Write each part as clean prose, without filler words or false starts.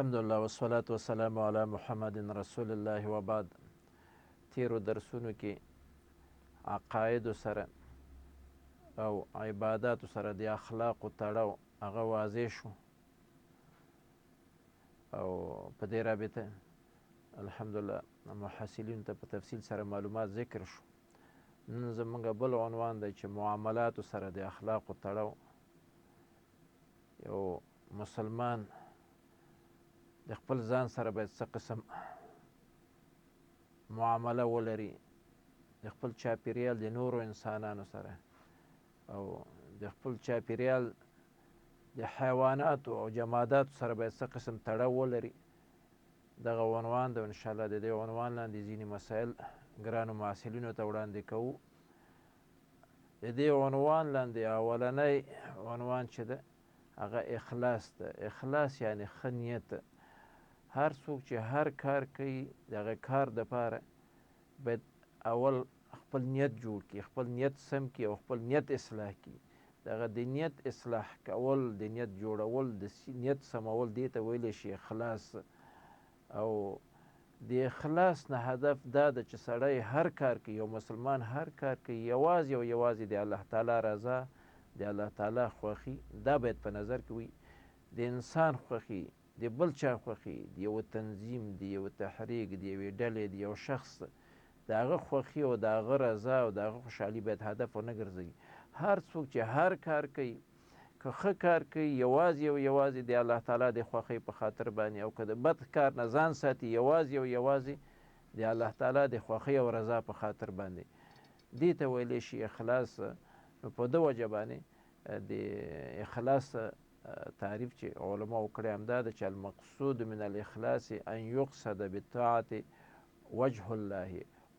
الحمدلله والصلاة والسلام علی محمد رسول الله وبعد. تیرو درسونو کې عقایدو سره او عباداتو سره د اخلاقو تړاو هغه واضح شو او په دې رابطه الحمدلله محصلینو ته په تفصیل سره معلومات ذکر شو. نن زموږ بل عنوان دی چې معاملاتو سره د اخلاقو تړاو. یو مسلمان د خپل ځان سره باید څه قسم معامله ولري، د خپل چاپیریال د نورو انسانانو سره او د خپل چاپیریال د حیواناتو او جماداتو سره باید څه قسم تړاو ولري. دغه عنوان دی. انشاءالله د دې عنوان لاندې ځینې مسایل ګرانو محصلینو ته وړاندې کوو. د دې عنوان لاندې اولنی عنوان چې ده هغه اخلاص ده. اخلاص یعنې ښه نیت. هر څوک چې هر کار کوي د هغه کار دپاره باید اول خپل نیت جوړ کړي، خپل نیت سم کړي او خپل نیت اصلاح کړي. دغه د نیت اصلاح کول، د نیت جوړول، د نیت سمول دې ته ویلی شي اخلاص. او د اخلاص نه هدف دا ده چې سړی هر کار کوي، یو مسلمان هر کار کوي یوازې او یوازې د الله تعالی رضا، د الله تعالی خوښي دا باید په نظر کې وي. د انسان خوښي، د بل چا خوښي، د یو تنظیم، د یو تحریک، د یوې ډلې، د یو شخص د هغه خوښي او د هغه رضا او د هغه خوشحالي باید هدف ونه ګرځوي. هر څوک چې هر کار کوي، که ښه کار کوي یوازې او یوازې د الله تعالی د خوښۍ په خاطر باندې، او که د بد کار نه ځان ساتي یوازې او یوازې د الله تعالی د خوښۍ او رضا په خاطر باندې، دې ته ویلی شي اخلاص. نو په ده وجه باندې د اخلاص تعریف چې علماو کړی همدا ده چې المقصود من الاخلاص ان یقصد بالطاعة وجه الله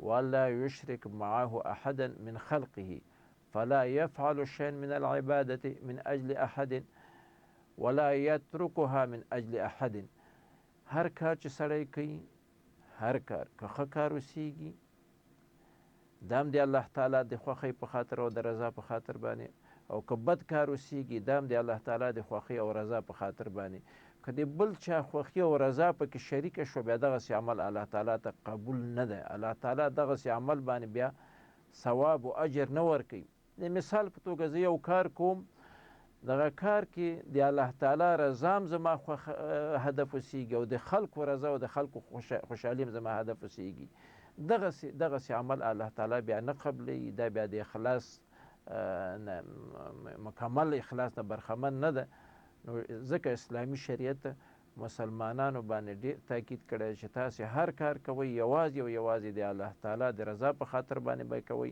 ولا یشرک معه احدا من خلقه فلا يفعل شيئا من العبادة من أجل أحد ولا يتركها من أجل أحد. هر کار چې سړی کوي، هر کار که ښه کار اوسیږي دا هم د الله تعالی د خوښۍ په خاطر او د رضا په خاطر باندې، او که بد کار اوسیږي دا هم د الله تعالی د خوښۍ او رضا په خاطر باندې. که د بل چا خوښي او رضا پکې شریکه شوه بیا دغسې عمل الله تعالی ته قبول نه دی. الله تعالی دغسې عمل باندې بیا ثواب و اجر نه ورکوي. د مثال په توګه زه یو کار کوم، دغه کار کې د الله تعالی رضا هم زما هدف اوسیږي او د خلکو رضا او د خلکو خوشحالي هم زما هدف اوسیږي، دغسې عمل الله تعالی بیا نه قبلوي. دا بیا د اخلاص مکمل اخلاص نه برخمن نه ده. نو ځکه اسلامي شریعت مسلمانانو باندې ډېر تاکید کړی چې تاسې هر کار کوئ یوازې او یوازې د الله تعالی د رضا په خاطر باندې به کوئ.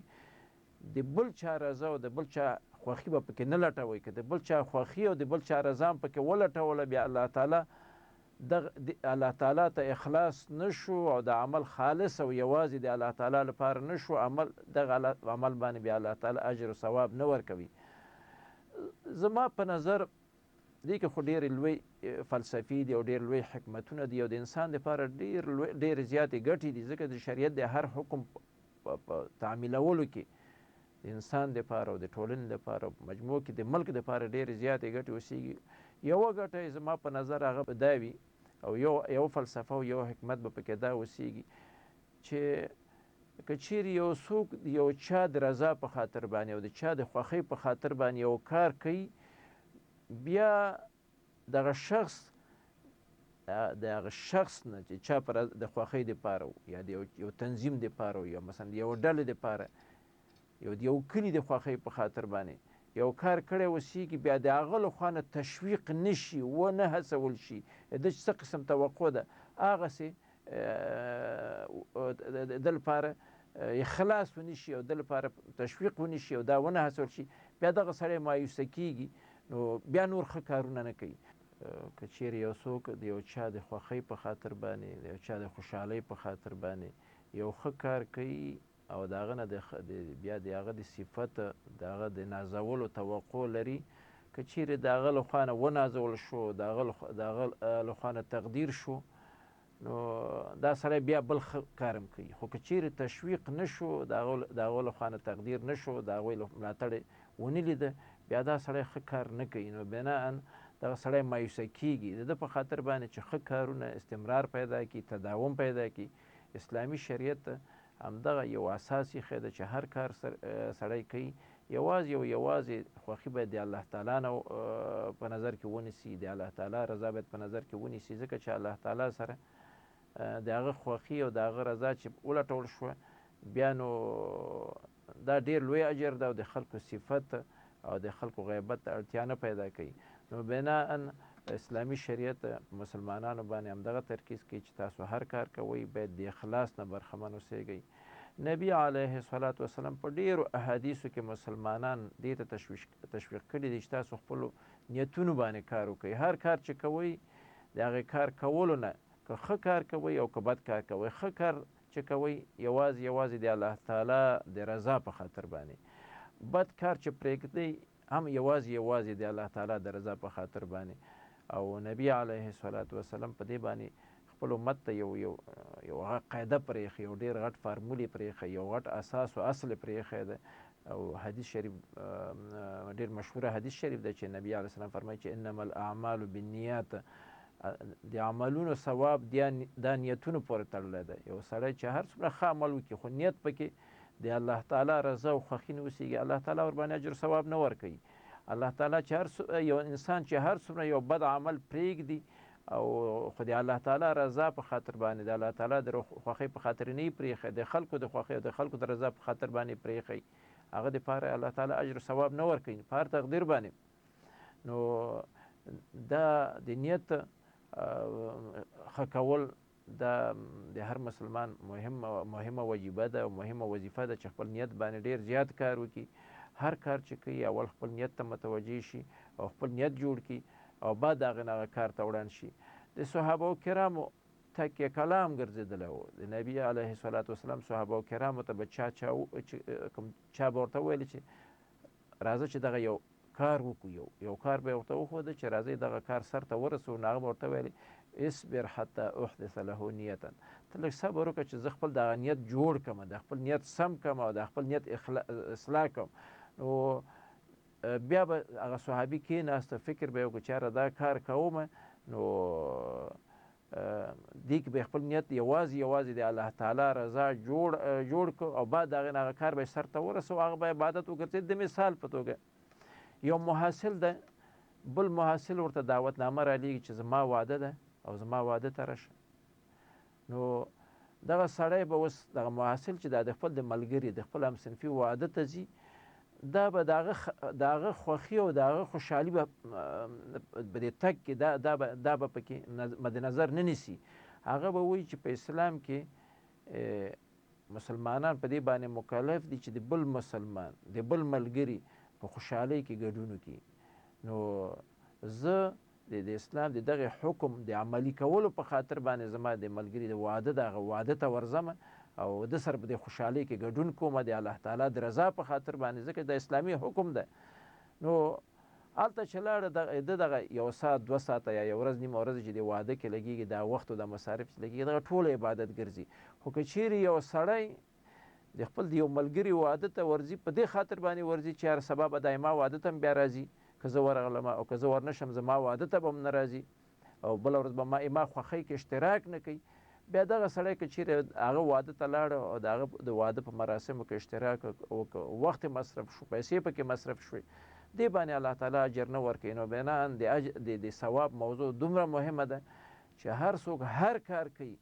د بل چا رضا او د بل چا خوښي به پکې نه لټوئ. که د بل چا خوښي او د بل چا رضا هم پکې ولټوله بیا الله تعالی ته اخلاص نشو او د عمل خالص او یوازې د الله تعالی لپاره نشو عمل، دغه عمل باندې بیا الله تعالی اجر و ثواب نه ورکوي. زما په نظر دې کې خو ډېرې لوی فلسفې دي او ډېر لوی حکمتونه دي او د انسان دپاره ډېرې زیاتې ګټې دي. ځکه د شریعت د هر حکم په تعمیلولو کې د انسان دپاره او د ټولنې دپاره او مجموع کې د ملک دپاره ډېرې زیاتې ګټې اوسیږي. یوه ګټه یې زما په نظر هغه به دا وي او یو فلسفه او یو حکمت به پکې دا اوسیږي چې که چیرې یو څوک د یو چا د رضا په خاطر باندې او د چا د خوښۍ په خاطر باندې یو کار کوي، بیا دغه شخص د هغه شخص نه چې چا په د خوښۍ دپاره یا د یو تنظیم دپاره یا مثلا د یو ډلې دپاره د یو کلي د خوښۍ په خاطر باندې یو کار کړی اوسیږي، بیا د هغه له خوا نه تشویق نه شي ونه هڅول شي د څه قسم توقع ده هغسې د لپاره اخلاص ونه شي او د لپاره تشویق ونه شي او دا ونه هڅول شي، بیا دغه سړی مایوسه کیږي، نو بیا نور ښه کارونه نه کوي. که چیرې یو څوک د یو چا د خوښۍ په خاطر باندې، د یو چا د خوشحالۍ په خاطر باندې یو ښه کار کوي او د هغه نه بیا د هغه د صفت د هغه د نازولو توقع لري، که چیرې د هغه له خوا نه ونازول شو، د هغه له خوا نه تقدیر شو، نو دا سړی بیا بل ښه کار هم کوي. خو که چیرې تشویق نه شو، د هغه له خوا نه تقدیر نه شو، د هغوی ملاتړ ونه لیده، بیا دا سړی ښه کار نه کوي. نو بناءً دغه سړی مایوسه کیږي د ده په خاطر باندې چې ښه کارونه استمرار پیدا کړي، تداوم پیدا کړي. اسلامي شریعت همدغه یو اساس ایښی ده چې هر کار سړی کوي یوازې خوښي باید د الله تعالی نه په نظر کې ونیسي، د الله تعالی رضا باید په نظر کې ونیسي، ځکه چې الله تعالی سره د هغه خوښي او د هغه رضا چې ولټول شوه بیا نو دا ډېر لوی اجر ده او د خلکو صفت او د خلکو غیبت ته اړتیا نه پیدا کوي. نو بناءً اسلامي شریعت مسلمانانو باندې همدغه ترکیز کوي چې تاسو هر کار کوئ باید د اخلاص نه برخمن اوسیږئ. نبی علیه الصلاة والسلام په ډېرو احادیثو کې مسلمانان دې ته تشویق کړي دي چې تاسو خپلو نیتونو باندې کار وکړئ. هر کار چې کوئ د هغې کار کولو نه که ښه کار کوئ او که بد کار کوئ، ښه کار چې کوئ یوازې د الله تعالی د رضا په خاطر باندې، بد کار چې پرېږدئ هم یوازې د الله تعالی د رضا په خاطر باندې. او نبی علیه الصلاة والسلام په دې باندې خپل امت ته یو قاعده پرېښی، یو ډېر غټ فارمول یې پرېښی، یو غټ اساس او اصل یې پرېښی ده. او حدیث شریف ډېر مشهوره حدیث شریف ده چې نبی علیه السلام فرمایي چې انما الاعمال بالنیات، د عملونو ثواب دا نیتونو پورې تړلی ده. یو سړی چې هر څومره ښه عمل وکړي خو نیت پکې د الله تعالی رضا او خوښي نه اوسېږي، الله تعالی ورباندې اجر ثواب نه ورکوي. الله تعالی چې یو انسان چې هر څومره یو بد عمل پرېږدي او خو د الله تعالی رضا په خاطر باندې د الله تعالی د خوښۍ په خاطر نه یې پرېښی، د خلکو د خوښۍ او د خلکو د رضا په خاطر باندې پرېښی، هغه دپاره الله تعالی اجر ثواب نه ورکوي په هر تقدیر باندې. نو دا د نیت ښه کول دا د هر مسلمان مهمه وجیبه ده او مهمه وظیفه ده چې خپل نیت باندې ډېر زیات کار وکړي. هر کار چې کوي اول خپل نیت ته متوجه شي او خپل نیت جوړ کړي او بعد د هغې نه هغه کار ته وړاند شي. د صحابه کرامو تکیه کلام ګرځېدلی و. د نبي علیه الصلاة والسلام صحابه کرامو ته به چا به ورته ویلي چې راځه چې دغه یو کار وکړو، یو کار به یې ورته وښوده چې راځئ دغه کار سر ته ورسوو، نو هغه به ورته ویلي اصبر حتی احدث له نیتا، ته لږ صبر وکړه چې زه خپل دغه نیت جوړ کړم، د خپل نیت سم کړم او د خپل نیت اصلاح کړم. نو بیا به هغه صحابي کېناسته، فکر به یې وکړو چې یاره دا کار کومه، نو دې کې به خپل نیت یوازې د الله تعالی رضا جوړ کړو او بعد د هغې نه هغه کار به یې سر ته ورسو، هغه به عبادت وګرځېد. د مثال په توګه یو محصل ده، بل محصل ورته دعوتنامه رالیږي چې زما واده ده او زما واده ته راشه. نو دغه سړی به اوس دغه محصل چې دا د خپل د ملګري د خپل همصنفي واده ته ځي، دا به د هغه خوښي او د هغه خوشحالي به په دې تګ کې دا به پکې مد نظر نه نیسي. هغه به وایي چې په اسلام کې مسلمانان په دې باندې مکلف دي چې د بل مسلمان د بل ملګري په خوشحالۍ کې ګډون وکړي. نو زه د اسلام د دغه حکم د عملي کولو په خاطر باندې زما د ملګري د واده دغه واده ته ورځم او د سره په دې خوشحالۍ کې ګډون کوم د الله تعالی د رضا په خاطر باندې، ځکه د اسلامي حکم ده. نو هلته چې لاړه د دغه یو ساعت 2 ساعته یا یو ورځ نیمه ورځ چې د واده کې لګېږي، دا وخت او د مصارف چې لګېږي دغه ټوله عبادت ګرځي. خو که چیرې یو سړی د خپل د یو ملګري واده ته ورځي، په دې خاطر باندې ورځي چې یاره سبا به دا ما واده ته هم بیا راځي، که زه ورغلم او که زه ورنشم زما واده ته به هم نه راځي او بله ورځ به ما خوښۍ کې اشتراک نه کوي، بیا دغه سړی که چیرې هغه واده ته لاړه او د هغه د واده په مراسمو کې اشتراک وکړه، وخت مصرف شو، پیسې پکې مصرف شوې، دې باندې الله تعالی اجر نه ورکوي. نو بناً د ثواب موضوع دومره مهمه ده چې هر څوک هر کار کوي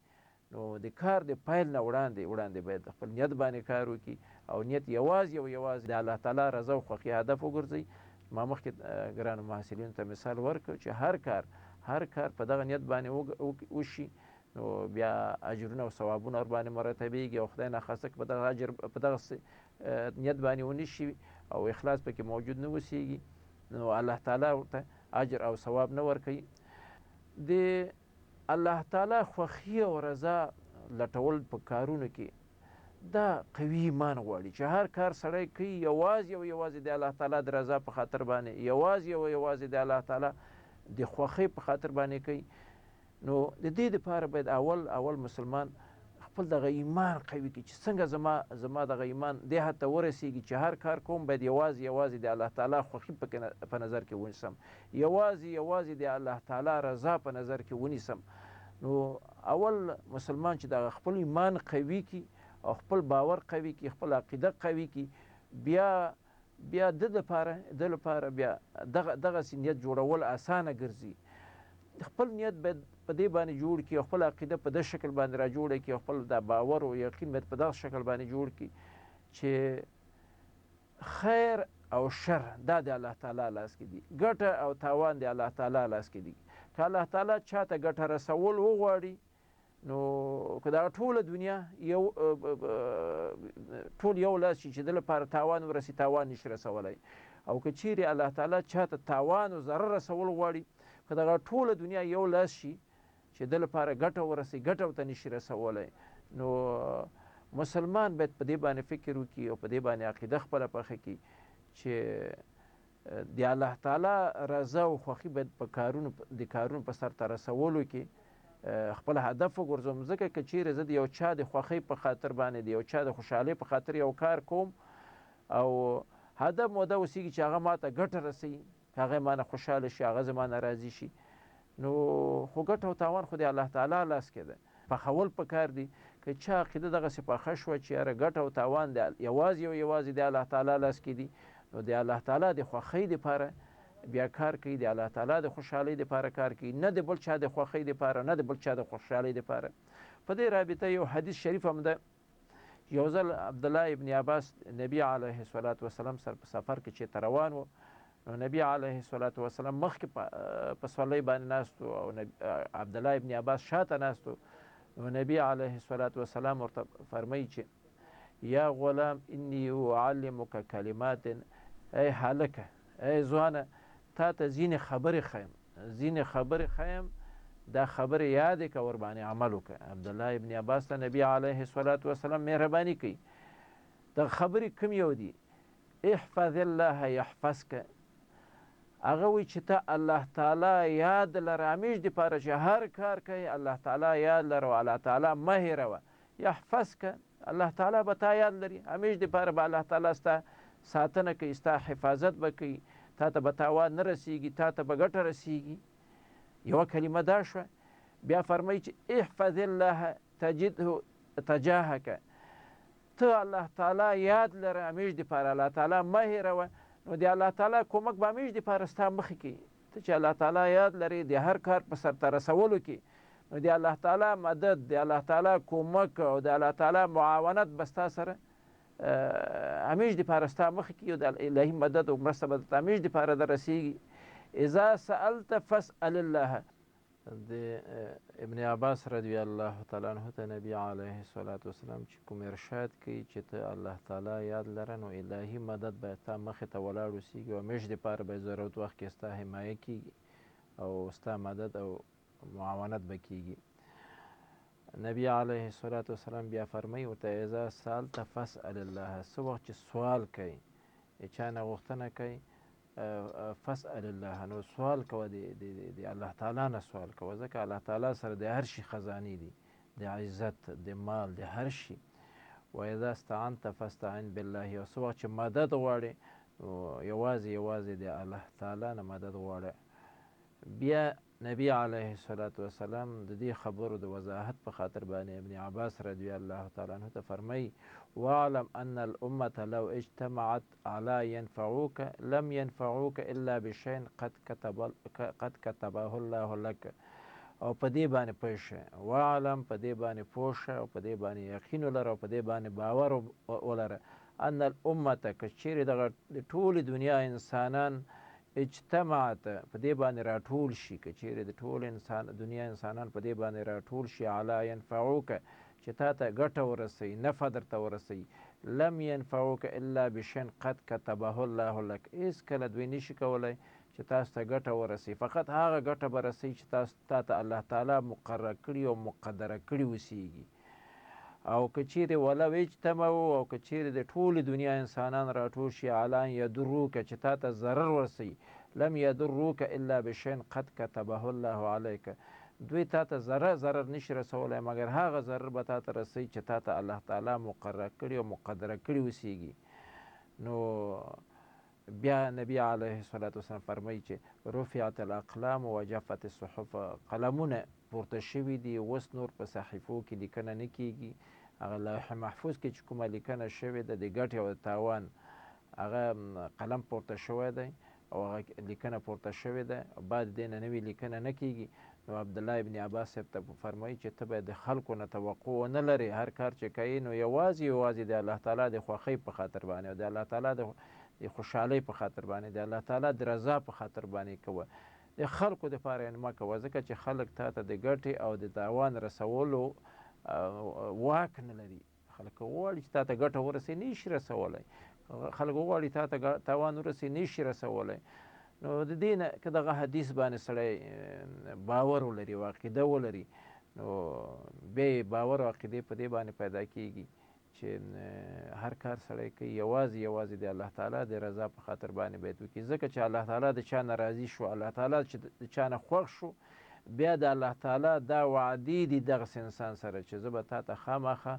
نو د کار د پیل نه وړاندې باید خپل نیت باندې کار وکړي او نیت یوازې د الله تعالی رضا او خوښي هدف وګرځوي. ما مخکې ګرانو محصلینو ته مثال ورکړ چې هر کار په دغه نیت باندې وشي، نو بیا اجرونه او ثوابونه ورباندې مرتبېږي او خدای ناخواسته که په دغه اجر په دغه نیت باندې ونه شي او اخلاص پکې موجود نه اوسېږي، نو الله تعالی ورته اجر او ثواب نه ورکوي. د الله تعالی خوښي او رضا لټول په کارونو کې دا قوي ایمان غواړي چې هر کار سړی کوي یوازې د الله تعالی د رضا په خاطر باندې، یوازې د الله تعالی د خوښۍ په خاطر باندې کوي. نو د دې دپاره باید اول مسلمان خپل دغه ایمان قوي کړي چې څنګه زما دغه ایمان دې حد ته ورسیږي چې هر کار کوم باید یوازې د الله تعالی خوښي په نظر کې ونیسم، یوازې د الله تعالی رضا په نظر کې ونیسم. نو اول مسلمان چې دغه خپل ایمان قوي کړي او خپل باور قوي کړي، خپل عقیده قوي کړي، بیا د لپاره بیا دغسې نیت جوړول اسانه ګرځي. خپل نیت باید په دې باندې جوړ کړي او خپل عقیده په دغه شکل باندې را جوړه کړي او خپل دا باور او یقین باید په دغه شکل باندې جوړ کړي چې خیر او شر دا د الله تعالی لاس کې دي، ګټه او تاوان د الله تعالی لاس کې دي. که الله تعالی چاته ګټه رسول وغواړي نو که دا ټوله دنیا ټول یو لاس شي چې د لپاره تاوان ورسي، تاوان نشي رسولی. او که چیرې الله تعالی چاته تاوان او ضرر رسول غواړي، که دغه ټوله دنیا یو لاس شي چې د لپاره ګټه ورسي، ګټه ورته نشي رسولی. نو مسلمان باید په دې باندې فکر وکړي او په دې باندې عقیده خپله پخه کړي چې د الله تعالی رضا او خوښي باید د کارونو په سرته رسولو کې خپل هدف وګرځوم. ځکه که چیرې زه د یو چا د خوښۍ په خاطر باندې د یو چا د خوشحالۍ په خاطر یو کار کوم او هدف مو دا اوسیږي چې هغه ماته ګټه رسوي، هغه مانه خوشحاله شي، هغه زمانه راضي شي، نو خو ګټه او تاوان خو د الله تعالی لاس کې ده. پخول پکار دي. که چا عقیده دغسې پخه شوه چې یاره ګټه او تاوان یوازې د الله تعالی لاس کې دي، نو د الله تعالی د خوښۍ دپاره بیا کار کوي، د الله تعالی د خوشحالۍ دپاره کار کوي، نه د بل چا د خوښۍ دپاره، نه د بل چا د خوشحالۍ دپاره. په دې رابطه یو حدیث شریف هم ده. یو ځل عبدالله ابن عباس نبی علیه السلام سره په سفر کې چېرته روان و، نو نبی علیه السلام مخکې په سورلۍ باندې ناست و او عبدالله ابن عباس شاته ناست و. نو نبی علیه السلام ورته فرمایي چې یا غلام انی اعلمک کلمات، ای هلکه، ای ځوانه، تا ته ځینې خبرې ښیم، دا خبرې یادې که، ورباندې عمل وکړه. عبدالله ابن عباس ته نبی علیه السلام مهرباني کوي. دغه خبرې کوم یو دي؟ احفظ الله یحفظک. هغه وایي چې ته الله تعالی یاد لره، همیش دپاره چې هر کار کوي الله تعالی یاد لره او الله تعالی مه هېروه. یحفظک، الله تعالی به تا یاد لري، همیش دپاره به الله تعالی ستا ساتنه کوي، ستا حفاظت به کوي، تا ته به تاوان نه رسیږي، تا ته به ګټه رسیږي. یوه کلمه دا شوه. بیا فرمایي چې احفظ الله تجده تجاهک. ته الله تعالی یاد لره، همیش دپاره الله تعالی مه هېروه، نو د الله تعالی کومک به همیش دپاره ستا مخې کې. ته چې الله تعالی یاد لرې د هر کار په سرته رسولو کې، نو د الله تعالی مدد، د الله تعالی کومک او د الله تعالی معاونت به ستا سره همیش دپاره ستا مخې کې، او د الهي مدد او مرسته به درته همیش دپاره در رسیږي. اذا سألت فاسأل الله. د ابن عباس رضی الله تعالی عنه ته نبی علیه السلام چې کوم ارشاد کوي چې ته الله تعالی یاد لره، نو الهي مدد به ستا مخې ته ولاړ اوسیږي او همیش دپاره به ضرورت وخت کې ستا حمایه کیږي او ستا مدد او معاونت به کیږي. نبی علیه السلام بیا فرمایي ورته اذا سألت فاسأل الله. څه وخت چې سوال کوي، چا نه غوښتنه کوي، فاسأل الله، نو سوال کوه، د الله تعالی نه سوال کوه، ځکه الله تعالی سره د هر شي خزانې دي، د عزت، د مال، د هر شي. و اذا استعنت فاستعن بالله. او څه وخت چې مدد غواړې نو یوازې د الله تعالی نه مدد غواړه. بیا نبی علیه السلام د دې خبرو د وضاحت په خاطر باندې ابن عباس رضی الله تعالی عنه ته فرمایي واعلم ان الامة لو اجتمعت على ينفعوك لم ينفعوك الا بشيء قد كتبه الله لك. او په دې باندې پوه شه، واعلم، په دې باندې پوه شه او په دې باندې یقین ولره او په دې باندې باور ولره ان الامة، که چیرې دغه د ټولې دنیا انسانان اجتماعت په دې باندې راټول شي، که چیرې د ټول دنیا انسانان په دې باندې راټول شي علی ینفعوک، چې تا ته ګټه ورسوي، نفع درته ورسوي، لم ینفعوک الا بشیء قد کتبه الله لک. هېڅکله دوی نشي کولی چې تاسو ته ګټه ورسوي، فقط هغه ګټه به رسوي چې تا ته الله تعالی مقرر کړي او مقدره کړي اوسیږي. او که چیرې ولو اجتمعو، او که چیرې د ټولې دنیا انسانان راټول شي علی ان یضروک، چې تا ته ضرر ورسوي، لم یضروک الا بشیء قد کتبه الله علیک، دوی تا ته ضرر نشي رسولی، مګر هغه ضرر به تا ته رسوي چې تا ته الله تعالی مقرره کړي او مقدره کړي اوسېږي. نو بیا نبی علیه الصلاة والسلام فرمایي چې رفعت الاقلام و جفت الصحف، قلمونه پورته شوي دي، اوس نور په صحیفو کې لیکنه نه کېږي. هغه لوح محفوظ کې چې کومه لیکنه شوې ده د ګټې او د تاوان، هغه قلم پورته شوی دی او هغه لیکنه پورته شوې ده، بعد دې نه نوې لیکنه نه کېږي. نو عبدالله ابن عباس صاحب ته فرمایي چې ته باید د خلکو نه توقع ونه لرې، هر کار چې کوې نو یوازې د الله تعالی د خوښۍ په خاطر باندې او د الله تعالی د خوشحالۍ په خاطر باندې، د الله تعالی د رضا په خاطر باندې کوه، د خلکو دپاره یې مه کوه، ځکه چې خلک تا ته د ګټې او د تاوان رسولو واک نه لري. خلک غواړي چې تا ته ګټه ورسوي، نه شي رسولی. خلک غواړي تا ته تاوان ورسوي، نه شي رسولی. نو د دې نه که دغه حدیث باندې سړی باور ولري او عقیده ولري، نو بیا یې باور او عقیدې په دې باندې پیدا کېږي چې هر کار سړی کوي یوازې د الله تعالی د رضا په خاطر باندې باید وکړي، ځکه چې الله تعالی د چا نه راضي شو، الله تعالی چې د چا نه خوښ شو، بیا د الله تعالی دا وعدې دي دغسې انسان سره چې زه به تا ته خامخا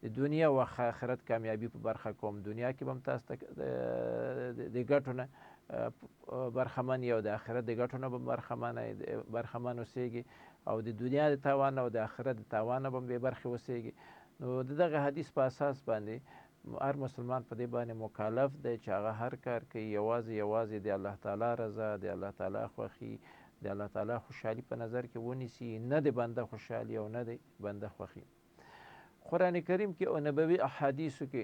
د دنیا او آخرت کامیابي په برخه کوم. دنیا کې به هم تاسو ته د ګټو نه برخمن یو، د آخرت د ګټو نه به برخمن اوسېږي، او د دنیا د تاوان او د آخرت د تاوان نه به بې برخې اوسېږي. نو د دغه حدیث په اساس باندې هر مسلمان په دې باندې مکلف دی چې هغه هر کار کوي یوازې د الله تعالی رضا، د الله تعالی خوښي، د الله تعالی خوشحالي په نظر کې ونیسي، نه د بنده خوشحالي او نه د بنده خوښي. قرآن کریم کې او نبوي احادیثو کې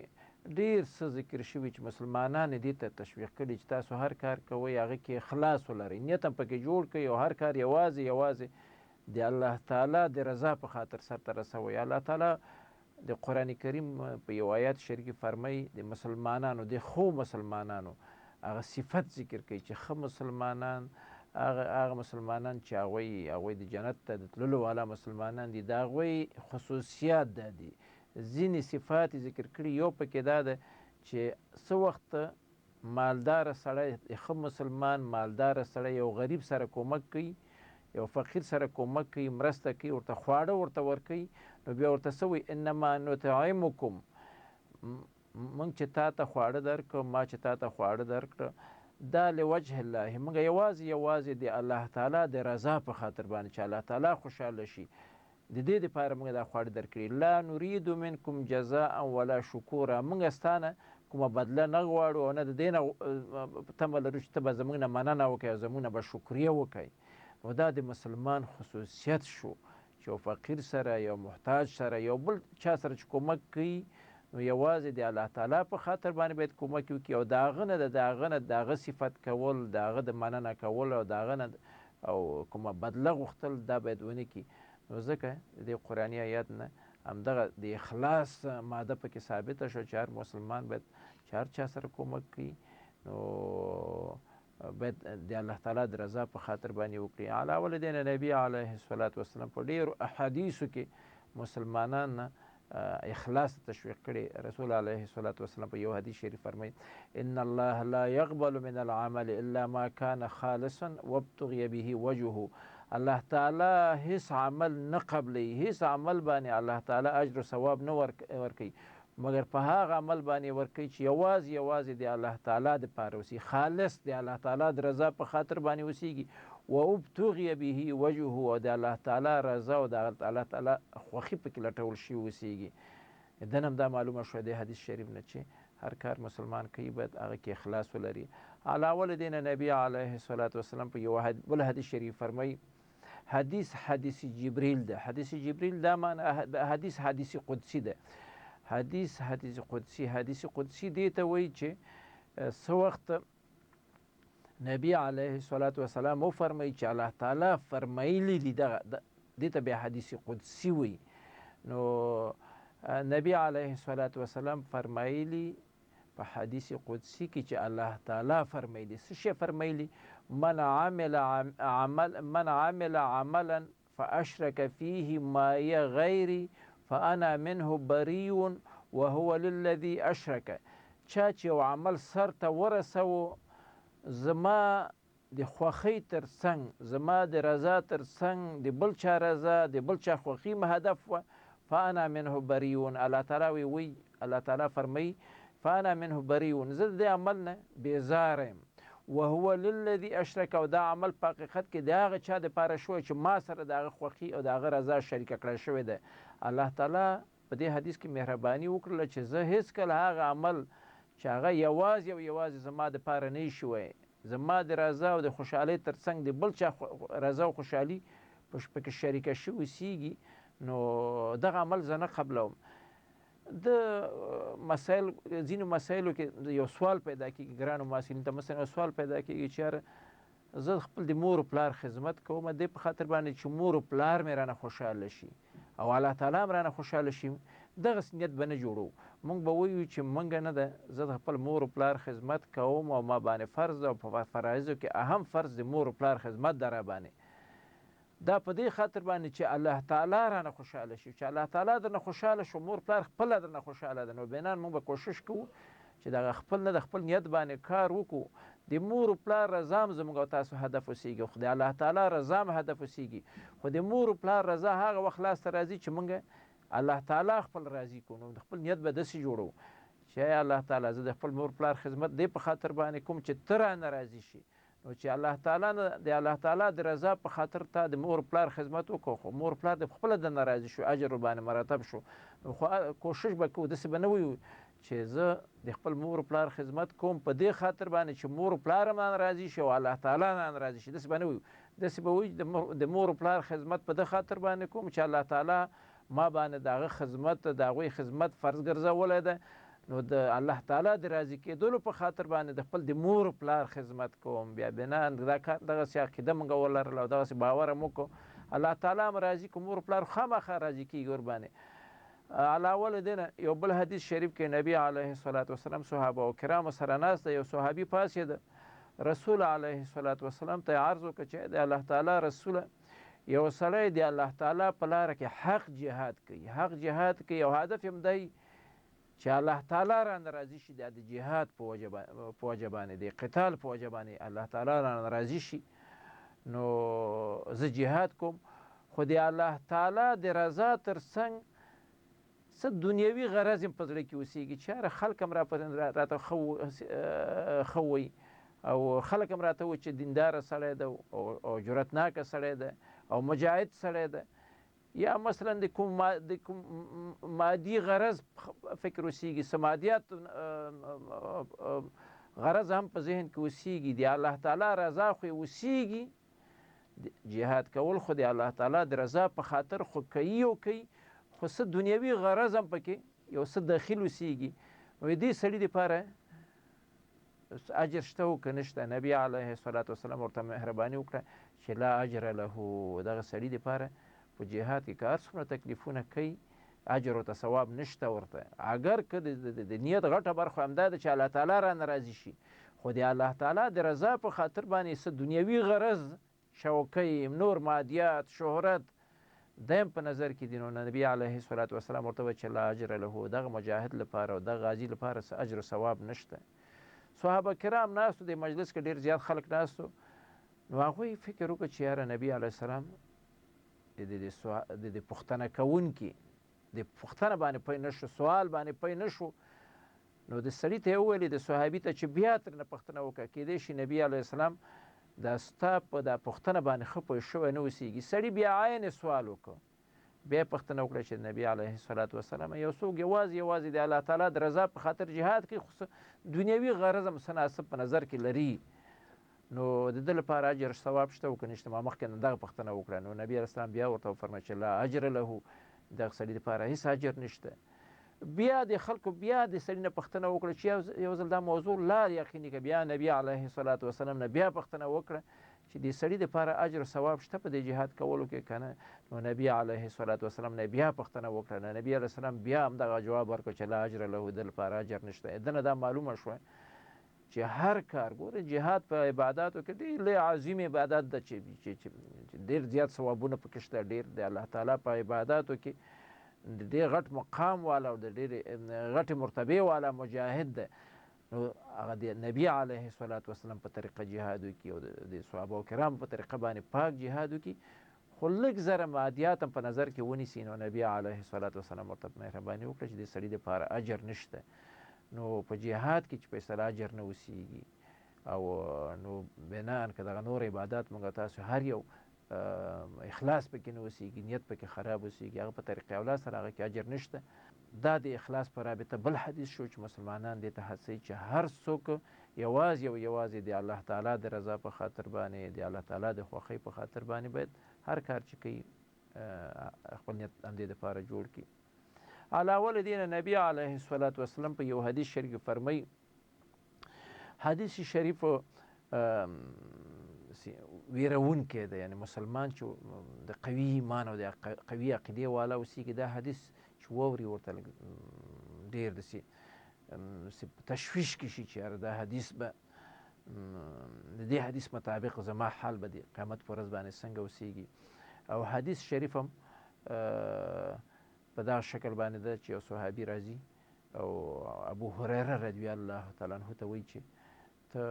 ډېر څه ذکر شوي چې مسلمانان دې ته تشویق کړي چې تاسو هر کار کوئ هغه کې اخلاص ولرئ، نیت هم پکې جوړ کړئ او هر کار یوازې د الله تعالی د رضا په خاطر سرته رسوئ. الله تعالی د قرآن کریم په یو آیات شریف کې فرمایي د مسلمانانو، د ښو مسلمانانو هغه صفت ذکر کوي چې ښه مسلمانان هغه مسلمانان چې هغوی د جنت ته د تللو والا مسلمانان دي، د هغوی خصوصیات دا دي. ځینې صفات ذکر کړي، یو پکې دا ده چې څه وخت مالداره سړی، ښه مسلمان مالداره سړی یو غریب سره کومک کوي، یو فقیر سره کومک کوي، مرسته کوي، ورته خواړه ورته ورکوي، نو بیا ورته څه وایي انما نطعمکم، موږ چې تا ته خواړه درکړو، ما چې تا ته خواړه درکړه، دا لوجه الله، موږ یوازې د الله تعالی د رضا په خاطر باندې چې الله تعالی خوشحاله شي، د دې دپاره موږ دا خواړه درکړي. لا نرید منکم جزاء ولا شکورا، موږ ستانه کومه بدله نه غواړو او نه د دې نه تمه لرو چې ته به زموږ نه مننه وکړې او زموږ نه به شکریه وکړې. نو دا د مسلمان خصوصیت شو چې یو فقیر سره، یو محتاج سره، یو بل چا سره چې کومک کوي، نو یوازې د الله تعالی په خاطر باندې باید کومک وکړي او د هغه نه د هغه صفت کول، د هغه د مننه کول او د هغه نه او کومه بدله غوښتل دا باید ونه کړي. نو ځکه د قرآني آیات نه همدغه د اخلاص ماده پکې ثابته شو چې هر مسلمان باید چې هر چا سره کومک کوي نو باید د الله تعالی د رضا په خاطر باندې وکړي. علاوه له دې نه نبي علیه الصلاة والسلام په ډېرو احادیثو کې مسلمانان نه اخلاص تشویق کړي. رسول علیه الصلاة والسلام په یو حدیث شریف فرمایي ان الله لا يقبل من العمل الا ما كان خالصا وابتغي به وجهه، الله تعالی هیڅ عمل نه قبلوي، هیڅ عمل باندې الله تعالی اجر و ثواب نه ورکوي مګر په هغه عمل باندې ورکوي چې یوازې د الله تعالی دپاره اوسي، خالص د الله تعالی د رضا په خاطر باندې اوسیږي. و ابتغي به وجهه، او د الله تعالی رضا او د الله تعالی خوښي پکې لټول شي اوسیږي. دنه هم دا معلومه شوه د حدیث شریف نه چې هر کار مسلمان کوي باید هغه کې اخلاص ولري. علاوه له دې نه نبي علیه الصلاة والسلام په یو بل حدیث شریف فرمایي، حدیث جبریل ده. حدیث جبریل دا معنی حدیث قدسی ده. حدیث قدسی دې ته وایي چې څه وخت نبی علیه الصلاة والسلام وفرمایي چې الله تعالی فرمایلی دي، دې ته بیا حدیث قدسی وایي. نو نبی علیه الصلاة والسلام فرمایلی په حدیث قدسی کې چې الله تعالی فرمایلی، څه شی فرمایلی؟ من عمل عملا فاشرک فیه معي غیري فانا منه بری وهو للذي اشرک. چا چې یو عمل سر ته ورسوه، زما د خوښۍ تر څنګ زما د رضا تر څنګ د بل چا رضا د بل چا خوښي مې هدف وه فانا منه بریون. الله تعالی وی الله تعالی فرمایي فانا منه بریون، زه د دې عمل نه بیزاره یم. وهو للذي اشرک، او دا عمل په حقیقت کې د هغه چا دپاره شوی چې ما سره د هغه خوښي او د هغه رضا شریکه کړی شوې ده. الله تعالی په دې حدیث کې مهرباني وکړله چې زه هېڅکله هغه عمل چې هغه یوازې او یوازې زما دپاره نه شوی، زما د رضا او د خوشحالۍ تر څنګ د بل چا رضا او خوشحالي پکې شریکه شوي سیږي، نو دغه عمل زه نه قبلوم. د مسایل ځینو مسایلو کې یو سوال پیدا کېږي ګرانو محصلینو ته، مثلا یو سوال پیدا کېږي چې یاره زه خپل د مور و پلار خدمت کوم دې په خاطر باندې چې مور و پلار مې رانه خوشحاله شي او الله تعالی هم رانه خوشحاله شي، دغسې نیت به نه جوړو. موږ به وایو چې موږ نه ده، زه د خپل مور و پلار خدمت کوم او ما باندې فرض او په فرایضو کې اهم فرض د مور و پلار خدمت ده را باندې. دا په دې خاطر باندې چې الله تعالی رانه خوشحاله شي، چې الله تعالی درنه خوشحاله شو، مور پلار خپله درنه خوشحاله ده، نو بینان موږ به کوشش کوو چې دغه خپل نه د خپل نیت باندې کار وکړو. د مور و پلار رضا هم زموږ او تاسو هدف اوسیږي، خو د الله تعالی رضا هم هدف اوسیږي. خو د مور و پلار رضا هغه وخت لاسته راځي چې موږ الله تعالی خپل راضي کړو، نو د خپل نیت به داسې جوړو چې الله تعالی زه د خپل مور پلار خدمت دې په خاطر باندې کوم چې ته رانه راضي شي. نو چې الله تعالی نه د الله تعالی د رضا په خاطر تا د مور پلار خدمت وکړو، خو مور پلار د خپله درنه راضي شو، اجر باندې مرتب شو، خو کوشش به کوو داسې به نه وایو چې زه د خپل مور پلار خدمت کوم په دې خاطر باندې چې مور پلار هم راضي شي او الله تعالی هم راضي شي، داسې به نه وایو. داسې به وایو د مور پلار خدمت په دې خاطر باندې کوم چې الله تعالی ما باندې د هغه خدمت د هغوی خدمت فرض ګرځولی ده، نو د الله تعالی د راضي کېدلو په خاطر باندې د خپل د مور پلار خدمت کوم. بیا بنا دغسې عقیده موږ ولرله او دغسې باور هم وکړو، الله تعالی هم راضي کړو، مور پلار خامخا راضي کېږي ورباندې. علاوه له دې نه یو بل حدیث شریف کې نبی علیه الصلاة وسلام صحابه و کرامو سره ناست دی، یو صحابي پاڅېده، رسول علیه الصلاة وسلام ته یې عرض وکړه چې د الله تعالی رسوله یو سړی د الله تعالی په لاره کې حق جهاد کوي، حق جهاد کوي او هدف یې هم دی چې الله تعالی رانه راضي شي، د جهاد په وجه باندې د قتال په وجه باندې الله تعالی رانه راضي شي، نو زه جهاد کوم، خو د الله تعالی د رضا تر څنګ څه دنیوي غرض یې په زړه کې اوسېږي چې یاره خلک هم راته ښه وایي او خلک هم راته وایي چې دینداره سړی ده او جرأتناکه سړی ده او مجاهد سړی ده، یا مثلا د کوم مادي غرض فکر اوسېږي، څه مادیات غرض هم په ذهن کې اوسېږي، د الله تعالی رضا خو یې اوسېږي، جهاد کول خو د الله تعالی د رضا په خاطر خو کوي او کوي، خو څه دنیوي غرض هم پکې یو څه داخل اوسېږي، نو دې سړي دپاره اجر شته او که نشته. نبي علیه الصلاة وسلام ورته مهرباني وکړه چې لا اجر له، دغه سړي دپاره په جهاد کې که هر څومره تکلیفونه کوي اجر ورته ثواب نشته ورته، اگر که د نیت غټه برخه همدا ده چې الله تعالی رانه راضي شي، خو د الله تعالی د رضا په خاطر باندې څه دنیوي غرض شوکۍ نور مادیات شهرت دیم په نظر کې دي، نو نبي علیه الصلاة وسلام ورته وویل چې لا اجر له، دغه مجاهد لپاره او دغه غازي لپاره څه اجر و ثواب نشته. صحابه کرام ناستو د مجلس کې ډېر زیات خلک ناستو، نو هغوی فکر وکړه چې یاره نبي علیه السلام د پوښتنه کوونکي د پوښتنه باندې پوه نه شو، سوال باندې پوه نه شو، نو د سړي ته یې وویلې د صحابي ته چې بیا ترېنه پوښتنه وکړه، کیدای شي نبي علیه السلام دا ستا په دا پوښتنه باندې ښه پوه شوی نه اوسېږي. سړي بیا عین سوال وکړ، بیا پوښتنه وکړه چې نبي علیه الصلاة وسلام یو څوک یوازې د الله تعالی د رضا په خاطر جهاد کوي، خو دنیوي غرض هم څه ناڅه په نظر کې لري، نو د ده لپاره اجر ثواب شته او که نشته؟ ما مخکې دغه پوښتنه وکړه، نو نبي علیه السلام بیا ورته وفرمایل چې لا اجر له، دغه سړي دپاره هېڅ اجر نشته. بیا د خلکو بیا د سړي نه پوښتنه وکړه چې یو ځل دا موضوع لا یقیني که بیا نبي علیه الصلاة وسلام نه بیا پوښتنه وکړه چې د سړي دپاره اجر ثواب شته په دې جهاد کولو کې که نه؟ نو نبي علیه الصلاة وسلام نه بیا پوښتنه وکړه، نو نبي علیه السلام بیا همدغه جواب ورکړ چې لا اجر له، د لپاره اجر نشته. ده نه دا معلومه شوه چې هر کار ګوره جهاد په عباداتو کې ډېر لوی عظیم عبادت ده چې ډېر زیات ثوابونه پکې شته، ډېر د الله تعالی په عباداتو کې د ډېر غټ مقام والا او د ډېرې غټې مرتبې والا مجاهد ده، نو هغه د نبي علیه الصلاة والسلام په طریقه جهاد وکړي او د صحابه کرامو په طریقه باندې پاک جهاد وکړي، خو لږ زره مادیات هم په نظر کې ونیسي، نو نبي علیه الصلاة والسلام ورته مهرباني وکړه چې د سړي دپاره اجر نشته. نو په جهاد کې چې په اصطلاح اجر نه اوسېږي، او نو بناً که دغه نور عبادات موږ تاسو هر یو اخلاص پکې نه اوسېږي، نیت پکې خراب اوسېږي، هغه په طریقه اولا سره هغه کې اجر نشته. دا د اخلاص په رابطه بل حدیث شو چې مسلمانان دې ته هڅوي چې هر څوک یوازې د الله تعالی د رضا په خاطر باندې، د الله تعالی د خوښۍ په خاطر باندې باید هر کار چې کوي خپل نیت همدې دپاره جوړ کړي. علاوه له دې نه نبي علیه الصلاة والسلام په یو حدیث شریف کې فرمایي، حدیث شریف ویرونکی دی، یعنی مسلمان چې د قوي ایمان او د قوي عقیدې والا اوسېږي، دا حدیث چې واوري ورته ډېر داسې تشویش کې شي چې یاره دا حدیث به د دې حدیث مطابق زما حال به د قیامت په ورځ باندې څنګه اوسېږي. او حدیث شریف هم په دغه شکل باندې ده چې یو صحابي راځي او ابو هریره رضی الله تعالی عنه ته وایي چې ته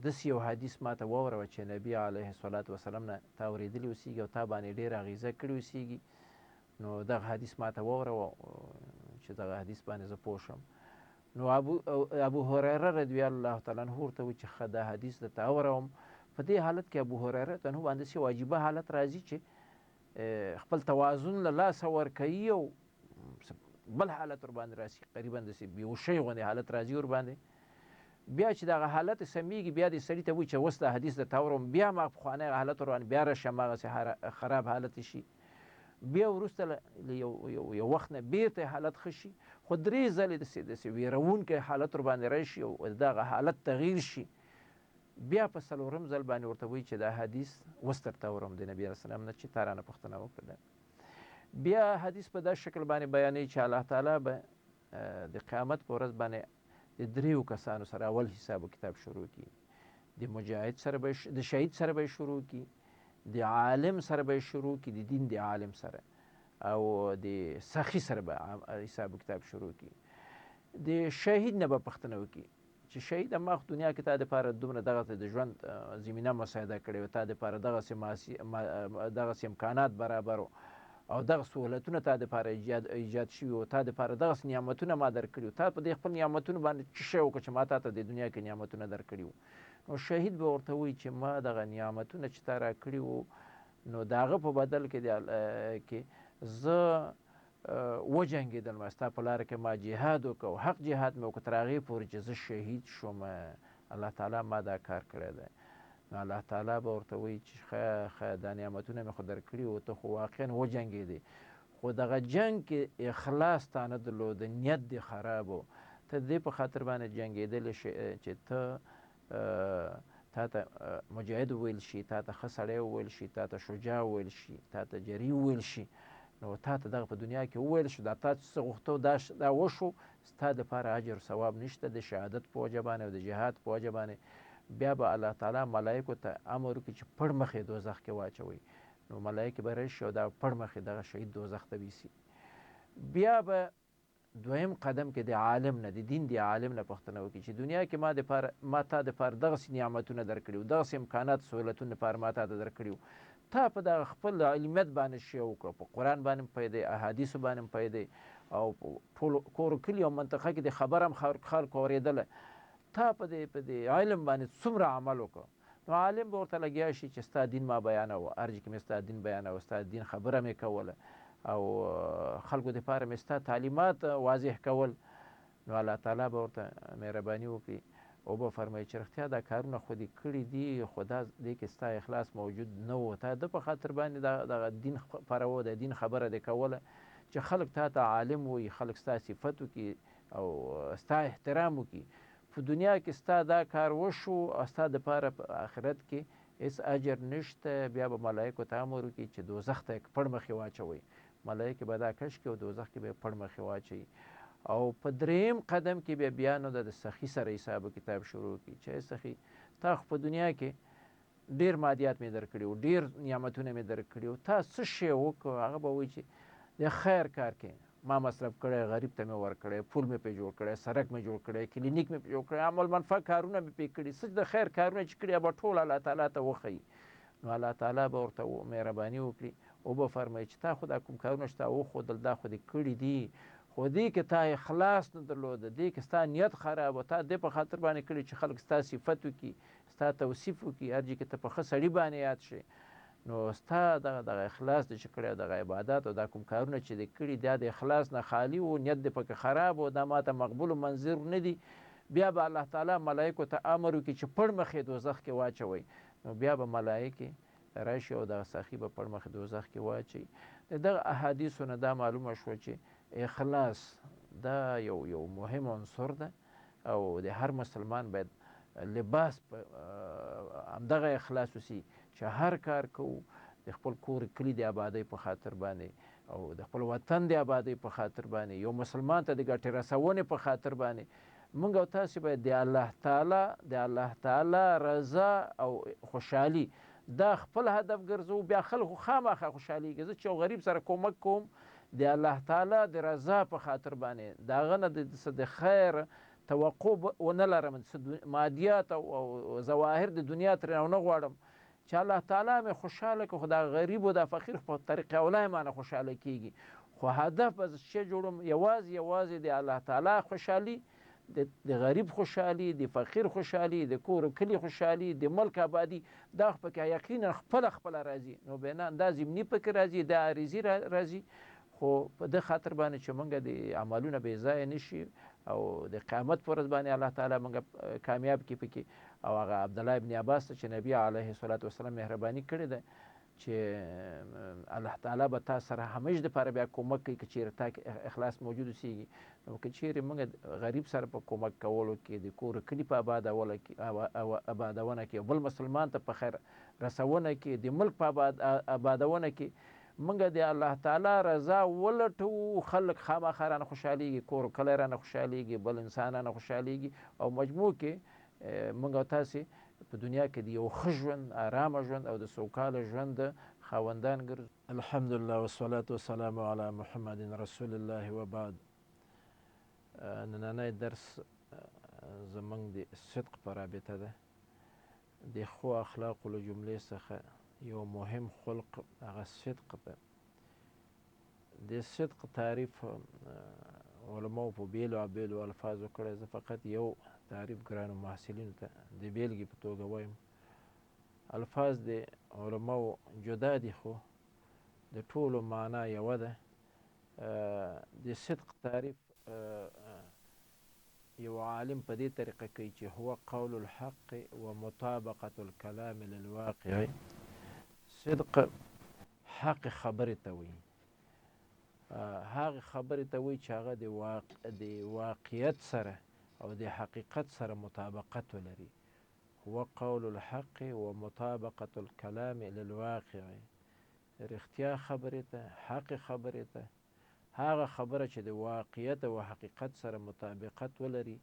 داسې یو حدیث ما ته واوروه چې نبي علیه الصلاة والسلام نه تا اورېدلی اوسېږي او تا باندې ډېره اغېزه کړې اوسېږي، نو دغه حدیث ما ته واوروه چې دغه حدیث باندې زه پوه شم. نو ابو هریره رضی الله تعالی عنه ورته وایي چې ښه دا حدیث درته اورم. په دې حالت کې ابو هریره ته باندې داسې واجبه حالت راځي چې خپل توازن له لاسه ورکوي او بل حالت ورباندې راسي، قریبا داسې بېهوشۍ غوندې حالت راځي ورباندې. بیا چې دغه حالت سمیږي، بیا دې سړي ته وایي چې اوس دا حدیث درته اورم، بیا ما پخوانی حالت ورباندې بیا راشم، هغسې خراب حالت شي. بیا وروسته له یو وخت نه بیرته حالت ښه شي، خو 3 ځلې داسې ویرونکی حالت ورباندې راشي او دغه حالت تغییر شي. بیا په 4م ځل باندې ورته وایي چې دا حدیث اوس درته اورم د نبي علیه السلام نه چې تا رانه پوښتنه وکړه. بیا حدیث په داسې شکل باندې بیانوي چې الله تعالی به د قیامت په ورځ باندې د 3 کسانو سره اول حساب و کتاب شروع کړي. د مجاهد سره به د شهید سره به شروع کړي، د عالم سره به شروع کړي، د دین د عالم سره، او د سخي سره به حساب و کتاب شروع کړي. د شهید نه به پوښتنه وکړي چې شهید ما خو دنیا کې تا دپاره دومره دغسې د ژوند زمینه مساعده کړې وه، تا دپاره دغسې امکانات برابر او دغه سهولتونه تا دپاره ایجاد شوي وو، تا دپاره دغسې نعمتونه ما درکړي وو، تا په دې خپل نعمتونو باندې څه شی وکړه چې ما تا ته د دنیا کې نعمتونه درکړي وو. نو شهید به ورته وایي چې ما دغه نعمتونه چې تا راکړي وو، نو د هغه په بدل کې زه وجنګېدلم، ستا په لاره کې ما جهاد وکړ او حق جهاد مې وکړ تر هغې پورې چې زه شهید شوم، الله تعالی ما دا کار کړی دی. نو الله تعالی به ورته وایي چې ښه دا نعمتونه مې خو درکړي وو، ته خو واقعا وجنګېدې، خو دغه جنګ کې اخلاص تا نه درلود، نیت دې خراب و، ته د دې په خاطر باندې جنګېدلی چې تا ته مجاهد وویل شي، تا ته ښه سړی وویل شي، تا ته شجاع وویل شي، تا ته جري وویل شي، نو تا ته دغه په دنیا کې وویل شو، دا تا څه غوښته دا وشو، ستا دپاره اجر ثواب نشته د شهادت په وجه باندې او د جهاد په وجه باندې. بیا به الله تعالی ملایکو ته امر وکړي چې پړ مخ یې دوزخ کې واچوئ. نو ملایکې به راشي او دا پړ مخ یې دغه شهید دوزخ ته ویسي. بیا به 2م قدم کې د عالم نه، د دین د عالم نه پوښتنه وکړي چې دنیا کې ما تا دپاره دغسې نعمتونه درکړي وو، دغسې امکانات سهولتونه دپاره ما تا ته درکړي وو، تا په دغه خپل علمیت باندې شی وکړه، په قرآن باندې هم پوهېدی، احادیثو باندې هم پوهېدی، او ټول کور کلي او منطقه کې د خبره هم خلکو اورېدله، تا په دې علم باندې څومره عمل وکړه. نو عالم به ورته لګیا شي چې ستا دین ما بیانوه، هر ځای کې مې ستا دین بیانوه، ستا دین خبره مې کوله او خلکو دپاره مې ستا تعلیمات واضح کول. نو الله تعالی به ورته مهرباني وکړي او به فرمایي چې رښتیا دا کارونه خو دې کړي دي، خو دې کې ستا اخلاص موجود نه و، تا د په خاطر باندې دغه دین خپروه، د دین خبره دې کوله چې خلک تا ته عالم وایي، خلک ستا صفت وکړي او ستا احترام وکړي. په دنیا کې ستا دا کار وشو او ستا دپاره په آخرت کې هېڅ اجر نشته. بیا به ملایکو ته امر وکړي چې دوزخ ته یې پړ مخې واچوئ. ملایکې به دا کش کړي او دوزخ کې به یې پړ مخې واچوي. او په 3م قدم کې بیا نو د سخي سره حساب کتاب شروع کړي چې سخي تا خو په دنیا کې ډېر مادیات مې درکړي وو، ډېر نعمتونه مې درکړي وو، تا څه شی وکړو؟ هغه به وایي چې د خیر کار کې ما مصرف کړی، غریب ته مې ورکړی، پول مې پرې جوړ کړی، سړک مې جوړ کړی، کلینیک مې جوړ کړی، عمل منفعه کارونه مې پرې کړي، څه د خیر کارونه چې کړي به ټول الله تعالی ته وښیي. نو الله تعالی به ورته مهرباني وکړي او به فرمایي چې تا خو دا کوم کارونه چې تا وښودل دا خو دې کړي دي، خو دې کې تا اخلاص نه درلوده، دې کې ستا نیت خراب و، تا دې په خاطر باندې کړي چې خلک ستا صفت وکړي، ستا توصیف وکړي، هر ځای کې ته په ښه سړي باندې یاد شي. نو ستا دغه اخلاص دې چې کړی او دغه عبادات او دا کوم کارونه چې دې کړي دا د اخلاص نه خالي و، نیت دې پکې خراب و، دا ماته مقبول منظور نه دي. بیا به الله تعالی ملایکو ته امر وکړي چې پړ مخې دوزخ کې واچوئ. نو بیا به ملایکې راشي او دغه ساقي به پړ مخې دوزخ کې واچوي. د دغه احادیثو نه دا معلومه شوه چې اخلاص دا یو مهم عنصر ده او د هر مسلمان باید لباس په همدغه اخلاص وسي چې هر کار کوو د خپل کور کلي د آبادۍ په خاطر باندې او د خپل وطن د آبادۍ په خاطر باندې یو مسلمان ته د ګټې رسونې په خاطر باندې موږ او تاسې باید د الله تعالی رضا او خوشحالي دا خپل هدف ګرځو. بیا خلکو خامخا خوشحالیږي. زه چې یو غریب سره کومک کوم د الله تعالی د رضا په خاطر باندې د هغه نه د خیر توقع ونه لرم، مادیات او ظواهر د دنیا ترې ونه غواړم چې الله تعالی مې خوشحاله کړي، خو دا غریب او دا فقیر په طریقه اوله یې مانه خوشحاله کېږي. خو هدف به څه جوړم؟ یوازې د الله تعالی خوشحالي، د غریب خوشحالي، د فقیر خوشحالي، د کور کلي خوشحالي، د ملک آبادي، دا پکې یقینا خپله راځي. نو بنا دا ضمني پکې راځي، دا عارضي راځي. خو په دې خاطر باندې چې موږ د عملونه بې ځایه نشي او د قیامت پر ورځ باندې الله تعالی موږ کامیاب کړي پکې. او هغه عبدالله ابن عباس ته چې نبي علیه الصلاة والسلام مهرباني کړې ده چې الله تعالی به تا سره همیشه دپاره بیا کومک کوي که چیرې تا کې اخلاص موجود اوسېږي. نو که چیرې موږ غریب سره په کومک کولو کې، د کور کلي په آبادونه کې، بل مسلمان ته په خیر رسونه کې، د ملک په آبادونه کې موږ د الله تعالی رضا ولټو، خلک خامخا رانه خوشحالیږي، کور کلی رانه خوشحالیږي، بل انسان رانه خوشحالیږي او مجموع کې موږ او تاسې په دنیا کې د یو ښه ژوند، آرامه ژوند او د سوکاله ژوند خاوندان ګرځو. الحمدلله والصلاة والسلام علی محمد رسول الله وبعد. نننی درس زموږ د صدق په رابطه ده. د ښو اخلاقو له جملې څخه یو مهم خلق هغه صدق ده. د صدق تعریف علماو په بیلو الفاظو کړی. زه فقط یو تعریف ګرانو محصلینو ته د بیلګې په توګه وایم. الفاظ د علماو جدا دي خو د ټولو معنا یوه ده. د صدق تعریف یو عالم په دې طریقه کوي چې هو قول الحق و مطابقة الكلام للواقع. صدق حق خبرې ته وایي، هغه خبرې ته وایي چې هغه د واقعیت سره او د حقیقت سره مطابقت ولري. هو قول الحق و مطابقة الكلام للواقع. رښتیا خبرې ته، حق خبرې ته، هغه خبره چې د واقعیت او حقیقت سره مطابقت ولري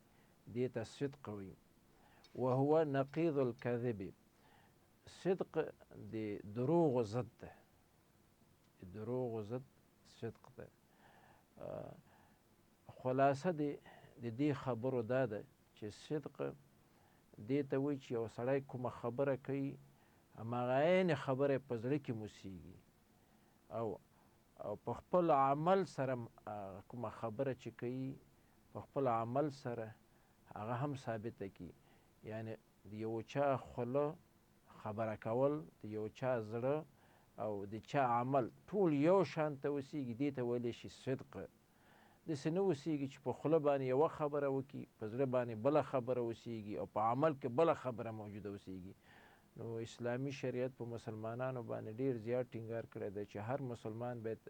دې ته صدق وایي. وهو نقیض الکذب. صدق د دروغو ضد ده. د دروغو ضد صدق ده. خلاصه د دې خبرو دا ده چې صدق دې ته وایي چې یو سړی کومه خبره کوي هماغه عین خبره په زړه کې موسیږي او په خپل عمل سره کومه خبره چې کوي په خپل عمل سره هغه هم ثابته کړي. یعنی د یو چا خوله خبره کول، د یو چا زړه او د چا عمل ټول یو شان ته اوسیږي، دې ته ویلی شي صدق. داسې نه اوسیږي چې په خوله باندې یوه خبره وکړي، په زړه باندې بله خبره اوسیږي او په عمل کې بله خبره موجوده اوسیږي. نو اسلامي شریعت په مسلمانانو باندې ډېر زیات ټینګار کړی دی چې هر مسلمان باید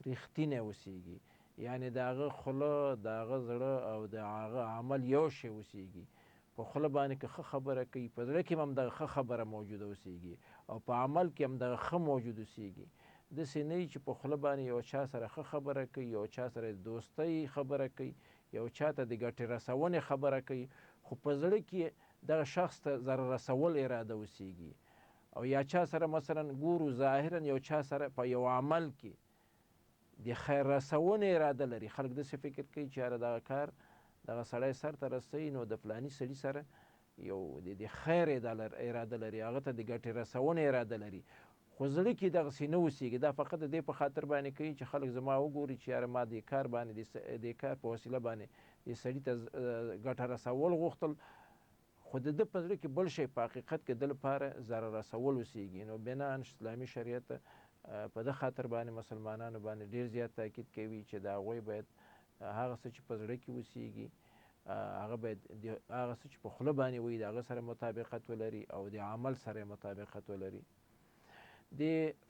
رښتینی اوسیږي. یعنی د هغه خوله، د هغه زړه او د هغه عمل یو شی اوسیږي. په خوله باندې که ښه خبره کوي، په زړه کې هم دغه ښه خبره موجوده اوسیږي او په عمل کې هم دغه ښه موجود اوسیږي. داسې نه وي چې په خوله باندې یو چا سره ښه خبره کوي، یو چا سره د دوستۍ خبره کوي، یو چا ته د ګټې رسونې خبره کوي، خو په زړه کې دغه شخص ته ضرر رسول اراده اوسیږي. او یا چا سره مثلا ګورو ظاهرا یو چا سره په یو عمل کې د خیر رسونې اراده لري. خلک داسې فکر کوي چې یاره دغه کار دغه سړی سرته رسوي نو د فلاني سړي سره یو د خیر اراده لري، هغه ته د ګټې رسونې اراده لري، خو زړه کې دغسې نه اوسېږي. دا فقط د دې په خاطر باندې کوي چې خلک زما وګوري چې یاره ما دې کار باندې د کار په وسیله باندې دې سړي ته ګټه رسول غوښتل، خو د ده په زړه کې بل شی په حقیقت کې د لپاره ضرر رسول اوسېږي. نو بناً اسلامي شریعت په ده خاطر باندې مسلمانانو باندې ډېر زیات تاکید کوي چې د هغوی باید هغه څه چې په زړه کې اوسېږي هغه باید هغه څه چې په خوله باندې وایي د هغه سره مطابقت ولري او د عمل سره مطابقت ولري. د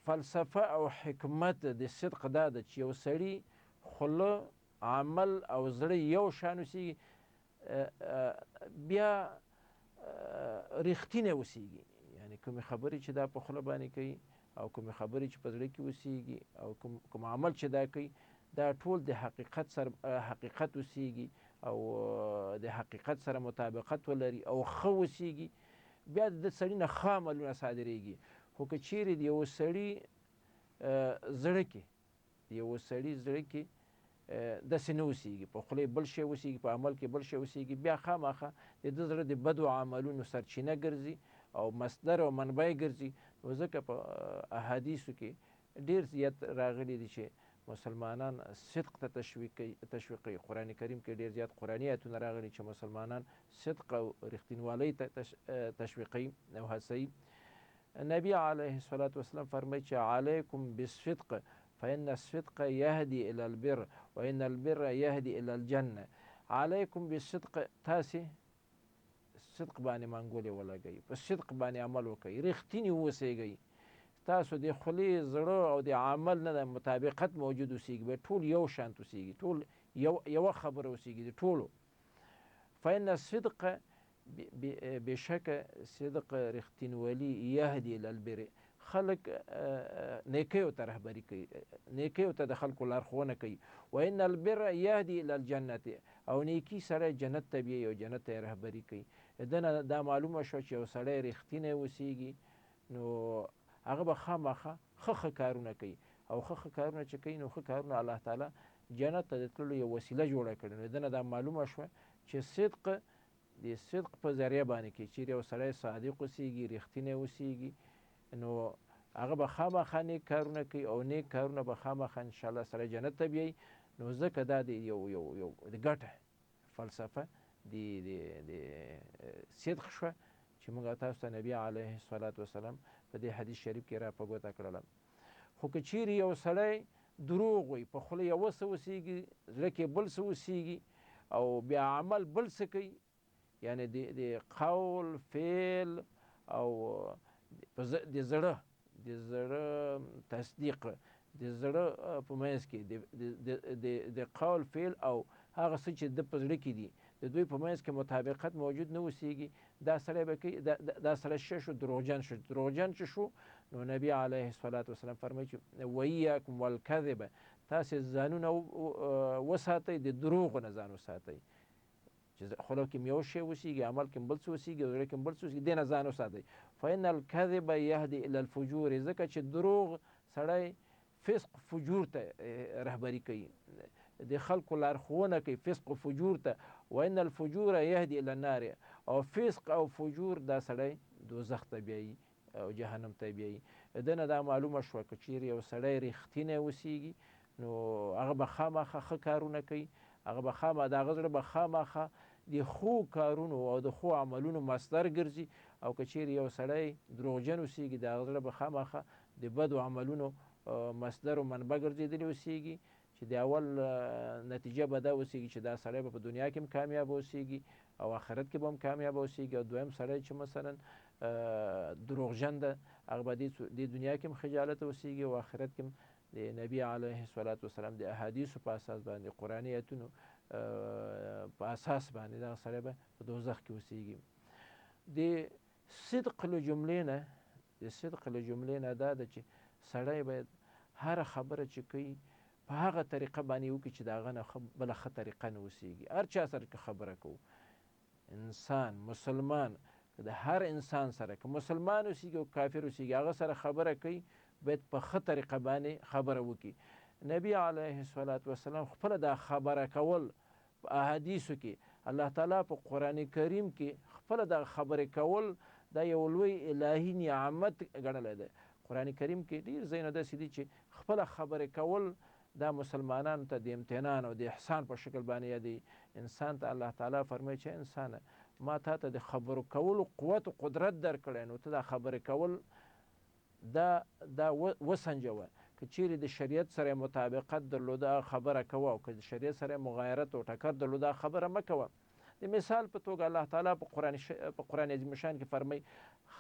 فلسفه او حکمت د صدق دا ده چې یو سړي خوله عمل او زړه یو شان اوسېږي، بیا رښتینی اوسېږي. یعنې کومې خبرې چې دا په خوله باندې کوي او کومې خبرې چې په زړه کې اوسېږي او کوم عمل چې دا کوي دا ټول د حقیقت سره حقیقت اوسېږي او د حقیقت سره مطابقت ولري او ښه اوسېږي، بیا د سړي نه ښه عملونه صادرېږي. خو که چیرې د یوه سړي زړه کې داسې نه اوسېږي، په خوله بل شی اوسېږي، په عمل کې بل شی اوسېږي، بیا خامخا د ده زړه د بدو عملونو سرچینه ګرځي او مصدر او منبع ګرځي. نو ځکه په احادیثو کې ډېر زیات راغلي دي چې مسلمانان صدق ته تشویقوي. قرآن کریم کې ډېر زیات قرآني آیتونه راغلي چې مسلمانان صدق او رښتینوالۍ ته تشویقوي او هڅوي. نبی علیه الصلاة والسلام فرمایي چې علیکم بالصدق فإن الصدق يهدي إلى البر وإن البر يهدي إلى الجنة. علیکم بالصدق، تاسې صدق باندې منګولې ولګئ، په صدق باندې عمل وکئ، رښتیني اوسېږئ. تاسو د خولې زړه او د عمل نه د مطابقت موجود اوسېږي، به ټول یو شانت اوسېږي، ټول یوه خبره اوسېږي د ټولو. فإن الصدق، بېشکه صدق رښتینولي یهدي إلى البر، خلک نیکیو ته رهبري کوي، نیکیو ته د خلکو لارښوونه کوي. وإن البر یهدي إلى الجنة، او نیکي سړی جنت ته بیایي او جنت ته یې رهبري کوي. ده نه دا معلومه شوه چې یو سړی رښتینی اوسېږي نو هغه به خامخا ښه کارونه کوي، او ښه کارونه چې کوي نو ښه کارونه الله تعالی جنت ته د تللو یو وسیله جوړه کړې. نو ده نه دا معلومه شوه چې د صدق په ذریعه باندې کې چیرې یو سړی صادق اوسېږي، رښتینی اوسېږي، نو هغه به خامخا نیک کارونه کوي او نیک کارونه به خامخا انشاءالله سړی جنت ته بیایي. نو ځکه دا د یو د ګټه فلسفه د صدق شوه چې موږ تاسو ته نبي علیه الصلاة والسلام په دې حدیث شریف کې را په ګوته کړله. خو که چیرې یو سړی دروغ وایي، په خوله یوه څه اوسېږي، زړه کې بل څه اوسېږي او بیا عمل بل څه کوي، یعنې د قول فعل او د زړه تصدیق، د زړه په منځ کې د قول فعل او هغه څه چې د په زړه کې دي د دوی په منځ کې مطابقت موجود نه اوسېږي، دا سړی به کوي دا سړی شو دروغجن شو. دروغجن چې شو نو نبي علیه الصلاة والسلام فرمایي چې وإیاکم والکذب، تاسې ځانونه وساتئ د دروغو نه ځان وساتئ، چې خوله کې یو شی اوسېږي، عمل کې بل څه اوسېږي، زړه کې بل څه اوسېږي، دې نه ځان وساتئ. فإن الکذب یهدي إلى الفجور، ځکه چې دروغ سړی فسق فجور ته رهبري کوي، د خلکو لارښوونه کوي فسق و فجور ته. وإن الفجور یهدي إلى النار، او فسق او فجور دا سړی دوزخ ته بیایي او جهنم ته بیایي. ده نه دا معلومه شوه که چیرې یو سړی رښتینی اوسېږي نو هغه به خامخا ښه کارونه کوي، هغه به د هغه زړه به خامخا د ښو کارونو او د ښو عملونو مصدر ګرځي. او که چیرې یو سړی دروغجن اوسېږي د هغه زړه به خامخا د بدو عملونو مصدر و منبع ګرځېدلی اوسېږي، چې د اول نتیجه به دا اوسېږي چې دا سړی به په دنیا کې هم کامیاب اوسېږي او آخرت کې به هم کامیاب اوسېږي. او دویم سړی چې مثلا دروغجن ده هغه به د دنیا کې هم خجالت اوسېږي او آخرت کې هم د نبی علیه الصلاة والسلام د احادیثو په اساس باندې قرآني آیتونو په اساس باندې دغه سړی به په دوزخ کې اوسېږي. د صدق له جملې نه دا ده چې سړی باید هره خبره چې کوي په هغه طریقه باندې وکړي چې د هغه نه بله ښه طریقه نه اوسېږي. هر چا سره که خبره کوو، انسان مسلمان که د هر انسان سره که مسلمان اوسېږي او کافر اوسېږي هغه سره خبره کوي باید په ښه طریقه باندې خبره وکړي. نبی علیه السلام خپله دا خبره کول په احادیثو کې، الله تعالی په قرآن کریم کې خپله دا خبرې کول دا یو لوی الهي نعمت ګڼلی دی. قرآن کریم کې ډېر ځایونه داسې دي چې خپله خبرې کول دا مسلمانانو ته د امتنان او د احسان په شکل باندې یادوي. انسان ته الله تعالی فرمایي چې انسانه ما تا ته د خبرو کولو قوت و قدرت درکړی، نو ته دا خبرې کول دا وسنجوه. که چیرې د شریعت سره مطابقت درلوده خبره کوه، او که د شریعت سره مغایرت او ټکر درلوده خبره مه کوه. د مثال په توګه الله تعالی په قرآن عظیم شان کې فرمایي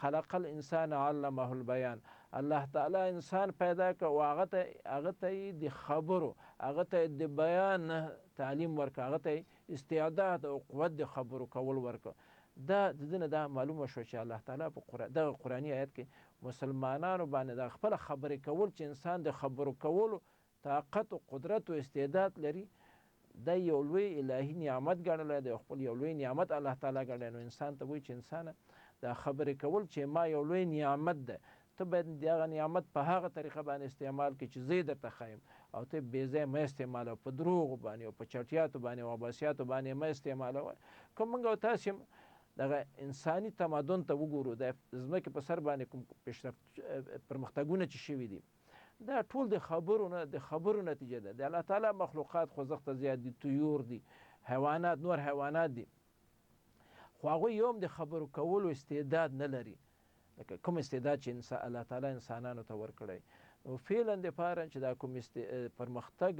خلق الانسان علمه البیان. الله تعالی انسان پیدا کړ او هغه ته د خبرو، هغه ته د بیان تعلیم ورکړ، هغه ته استعداد او قوت د خبرو کول ورکړ. دا د دې نه دا معلومه شوه چې الله تعالی په دغه قرآني آیت کې مسلمانانو باندې دا خپله خبرې کول چې انسان د خبرو کولو طاقت او قدرت او استعداد لري، دا یو لوی الهي نعمت ګڼلی دی، خپل یو لوی نعمت الله تعالی ګڼلی. نو انسان ته وایي چې انسانه دا خبرې کول چې ما یو لوی نعمت ده، ته باید دغه نعمت په هغه طریقه باندې استعمال کړې چې زه یې درته ښایم، او ته بې ځایه مه استعمالوه، په دروغو باندې او په چټیاتو باندې او عباسیاتو باندې مه استعمالوه. که موږ او تاسې دغه انساني تمدن ته وګورو، د ځمکې په سر باندې کوم پرمختګونه چې شوي دي دا ټول د خبرو نتیجه ده. د الله تعالی مخلوقات خوځښته زیات دي، طیور دي، حیوانات، نور حیوانات دي، خو هغوی یو هم د خبرو کولو استعداد نه لري لکه کوم استعداد چې الله تعالی انسانانو ته ورکړی. نو فعلا دپاره چې دا کوم پرمختګ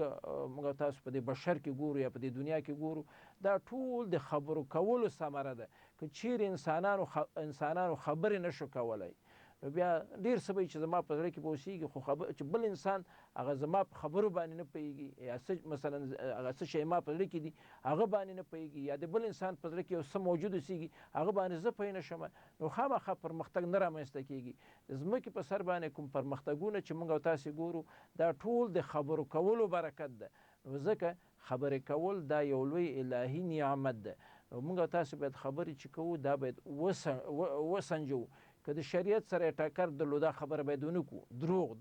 موږ تاسو په دې بشر کې ګورو یا په دې دنیا کې ګورو، دا ټول د خبرو کولو ثمره ده. که چیرې انسانانو خبرې نشو کولی، نو بیا ډېر څه به چې زما په زړه کې به اوسېږي، خو چې بل انسان هغه زما په خبرو باندې نه پوهېږي، یا مثلا هغه څه شی ما په زړه کې دي هغه باندې نه پوهېږي، یا د بل انسان په زړه کې یو څه موجود اوسېږي هغه باندې زه پوه نه شم، نو خامخا پرمختګ نه رامنځته کېږي. د ځمکې په سر باندې کوم پرمختګونه چې موږ او تاسې ګورو دا ټول د خبرو کولو برکت ده. نو ځکه خبرې کول دا یو لوی الهي نعمت ده. نو موږ او تاسې باید خبرې چې کوو دا باید وسنجو. که د شریعت سره ټکر درلوده خبره باید ونه کړو.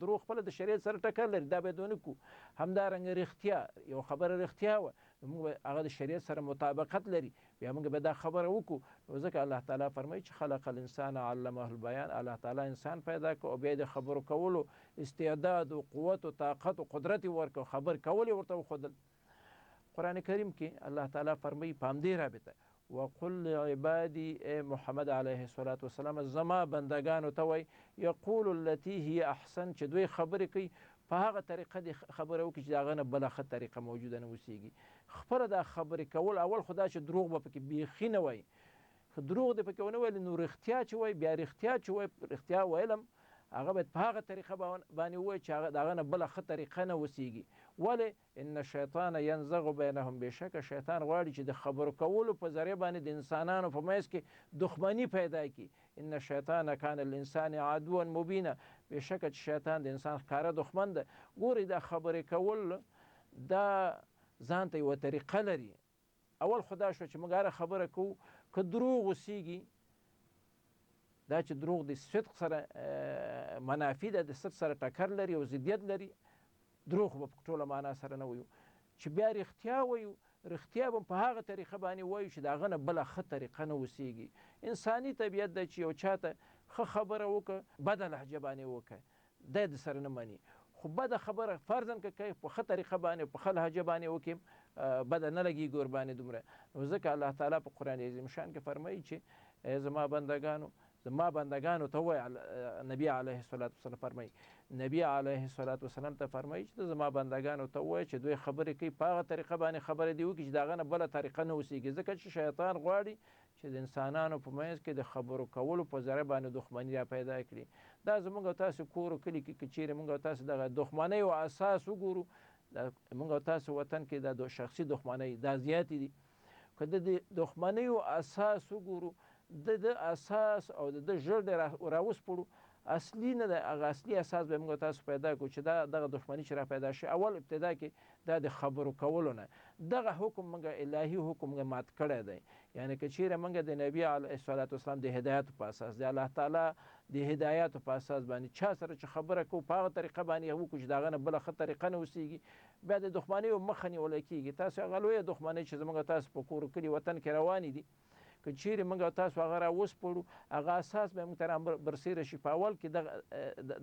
دروغ خپله د شریعت سره ټکر لري، دا باید ونه کړو. همدارنګه رښتیا، یو خبره رښتیا وه، موږ هغه د شریعت سره مطابقت لري، بیا موږ به دا خبره وکړو. نو ځکه الله تعالی فرمایي چې خلق الانسان علمه البیان. الله تعالی انسان پیدا کړ او بیا د خبرو کولو استعداد او قوت او طاقت او قدرت یې ورکړ، خبر کول یې ورته وښودل. قرآن کریم کې الله تعالی فرمایي په همدې رابطه وقل لعبادي محمد علیه السلام زما بندگانو ته وایي یقول التي هي احسن، چې دوی خبرې کوي په هغه طریقه دې خبره وکړي چې د هغه نه بله ښه طریقه موجوده نه اوسېږي. خپله دا خبرې کول اول خو دا چې دروغ به پکې بیخي نه وایي، که دروغ دې پکې ونه ویل نو رښتیا چې وایي، بیا رښتیا چې وایي، رښتیا ویلم هغه باید په هغه طریقه باندې ووایي چې د هغه نه بله ښه طریقه نه اوسېږي. ولې ان الشیطان ینزغ بینهم، بېشکه شیطان غواړي چې د خبرو کولو په ذریعه باندې د انسانانو په منځ کې دښمني پیدا کړي. ان الشیطان کان الانسان عدوا مبینا، بېشکه چې شیطان د انسان ښکاره دښمن ده. ګورئ دا خبرې کول دا ځان ته یوه طریقه لري. اول خو دا شوه چې موږ هره خبره کوو که دروغ اوسېږي، دا چې دروغ د صدق سره منافي ده، د صدق سره ټکر لري او ضدیت لري، دروغ به په ټوله معنا سره نه وایو. چې بیا رښتیا وایو، رښتیا به په هغه طریقه باندې وایو چې د هغه نه بله ښه طریقه نه اوسېږي. انساني طبیعت ده چې یو چا ته ښه خبره وکړه بده لهجه باندې وکړه، دی د سره نه مني، خو بده خبره فرضاً که کوي په ښه طریقه باندې په ښه لهجه باندې وکړي بده نه لګېږي ورباندې دومره. نو ځکه الله تعالی په قرآن عظیم شان کې فرمایي چې زما بندگانو ته وایي. نبی علیه السلام فرمایي، نبی علیه السلام ته فرمایي چې زما بندگانو ته وایي چې دوی خبرې کوي په هغه طریقه باندې خبرې دې وکړي چې د هغه نه بله طریقه نه اوسېږي. ځکه چې شیطان غواړي چې د انسانانو په منځ کې د خبرو کولو په ذریعه باندې دښمني را پیدا کړي. دا زموږ او تاسو کور و کلي کې که چیرې موږ او تاسو دغه دښمنیو اساس وګورو، موږ او تاسو وطن کې دا شخصي دښمنۍ دا زیاتې دي. که د دښمنیو اساس وګورو، د اساس او د ژړ دی راوسپړو، اصلي نه ده، هغه اصلي اساس به موږ تاسو پیدا کړو چې دغه دښمني چې را پیدا شي. اول ابتدا کې دا د خبرو کولو نه دغه حکم موږ الهي حکم موږ مات کړی دی. یعنی که چیرې موږ د نبي علیه الصلاة والسلام د هدایاتو په اساس د الله تعالی د هدایاتو په اساس باندې چا سره چې خبره کوو په هغه طریقه باندې وکړو چې د هغه نه بله ښه طریقه نه اوسېږي، بیا د دښمنیو مخه نیولی کېږي. تاسو هغه لویه دښمنۍ چې زموږ تاسو په کور کلي وطن کې روانې دي، که چیرې موږ تاسو هغه را وسپړو، هغه اساس به موږ ته برسېره شي. په اول کې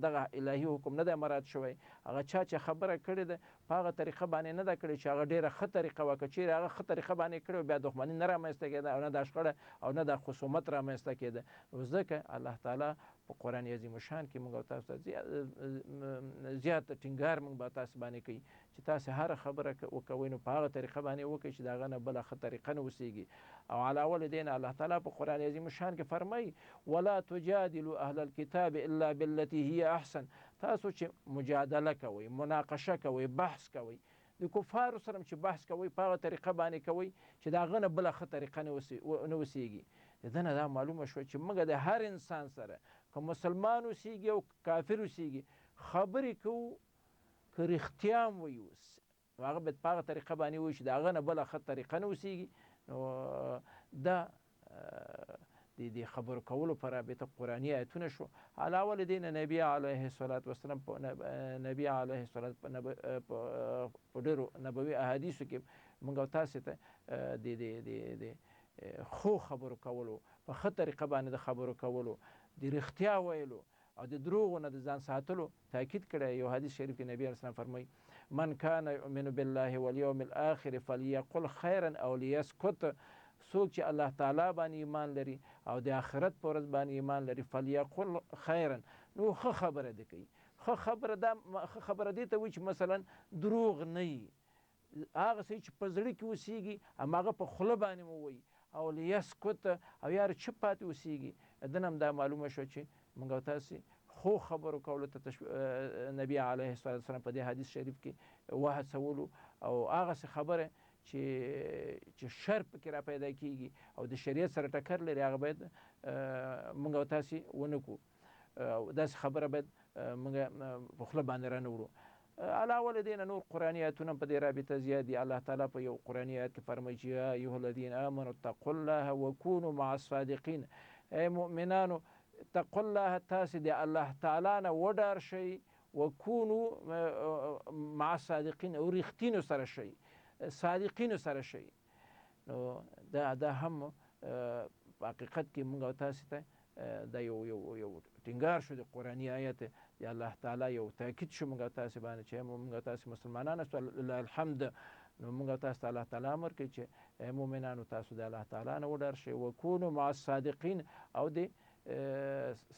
دغه الهي حکم نه دی مراعات شوی. هغه چا چې خبره کړې ده په هغه طریقه باندې نه ده کړې چې هغه ډېره ښه طریقه وه. که چیرې هغه ښه طریقه باندې کړې بیا دښمني نه رامنځته کېده او نه دا شخړه او نه دا خصومت رامنځته کېده. نو ځکه الله تعالی په قرآن عظیم شان کې موږ تاسو ته زیات ټینګار موږ به تاسو باندې کوي چې تاسو هره خبره وکوئ نو په هغه طریقه باندې وکړئ چې د هغه نه بله ښه طریقه نه اوسېږي. او علاوه دین الله تعالی په قرآن عظیم شان کې فرمایي ولا تجادلوا اهل الكتاب الا بالتي هي احسن. تاسو چې مجادله کوئ، مناقشه کوئ، بحث کوئ، د کفارو سره چې بحث کوئ په هغه طریقه باندې کوئ چې د هغه نه بله ښه طریقه نه اوسېږي. د ده نه دا معلومه شوه چې موږ د هر انسان سره که مسلمان اوسېږي او کافر اوسېږي خبرې کوو، که رښتیا هم وایو نو هغه باید په هغه طریقه باندې وایو چې د هغه نه بله ښه طریقه نه اوسېږي. نو دا د خبرو کولو په رابطه قرآني آیتونه شو. علاوه له دې نه نبي علیه الصلاة والسلام نبي علیه الصلاة په ډېرو نبوي احادیثو کې موږ تاسو ته د خو خبرو کولو، په ښه طریقه باندې د خبرو کولو، د رښتیا ویلو او د دروغو نه د ځان ساتلو تاکید کړی. یو حدیث شریف کې نبی علیه السلام فرمایي من کان یؤمن بالله والیوم الاخر فلیقل خیرا او لیسکت. څوک چې الله تعالی باندې ایمان لري او د آخرت په ورځ باندې ایمان لري فلیقل خیرا نو ښه خبره دې کوي. ښه خبره دې ته وایي چې مثلا دروغ نه وي، هغه څه چې په زړه کې اوسېږي هماغه په خوله باندې مو وایي او لیسکت او یا چپ پاتې اوسېږي. د نه هم دا معلومه شوه چې موږ او تاسې خو خبرو کولو ته نبي علیه الصلاة والسلام په دې حدیث شریف کې وهڅولو او هغسې خبره چې شر پکې را پیدا کېږي او د شریعت سره ټکر لري هغه باید موږ او تاسې ونه کړو. داسې خبره باید موږ په خوله باندې رانه وړو. علاوه له دې نه نور قرآني آیتونه په دې رابطه زیات دي. الله تعالی په یو قرآني آیت کې فرمایي چې یا ایها الذین آمنوا اتقوا الله وکونوا مع الصادقین. ای مؤمنانو اتقوا الله، تاسې د الله تعالی نه وډار شئ، وکونوا مع الصادقین او رښتینو سره شئ، صادقینو سره شئ. نو دا هم په حقیقت کې موږ او تاسې ته دا یو ټینګار شو د قرآني آیت د الله تعالی یو تاکید شو موږ او تاسې باندې چې موږ او تاسې مسلمانان استو لله الحمد. نو موږ او تاسو ته الله تعالی امر کوي چې مؤمنانو تاسو د الله تعالی نه وډار شئ، وکونوا مع الصادقین او د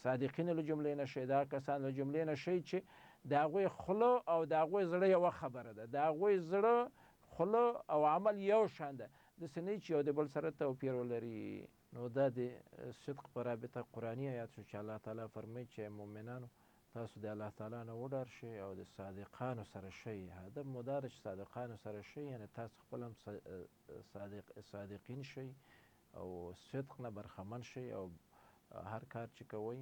صادقینو له جملې نه شئ، دا کسان له جملې نه شئ چې د هغوی خوله او د هغوی زړه یوه خبره ده، د هغوی زړه خوله او عمل یو شان ده، داسې نه چې یو د بل سره توپیر ولري. نو دا د صدق په رابطه قرآني آیات شو چې الله تعالی فرمایي چې مؤمنانو تاسو د الله تعالی نه وډار شئ او د صادقانو سره شئ. هدف مو دا ده چې صادقانو سره شئ، یعنې تاسو خپل هم صادقین شئ او صدق نه برخمن شئ او هر کار چې کوئ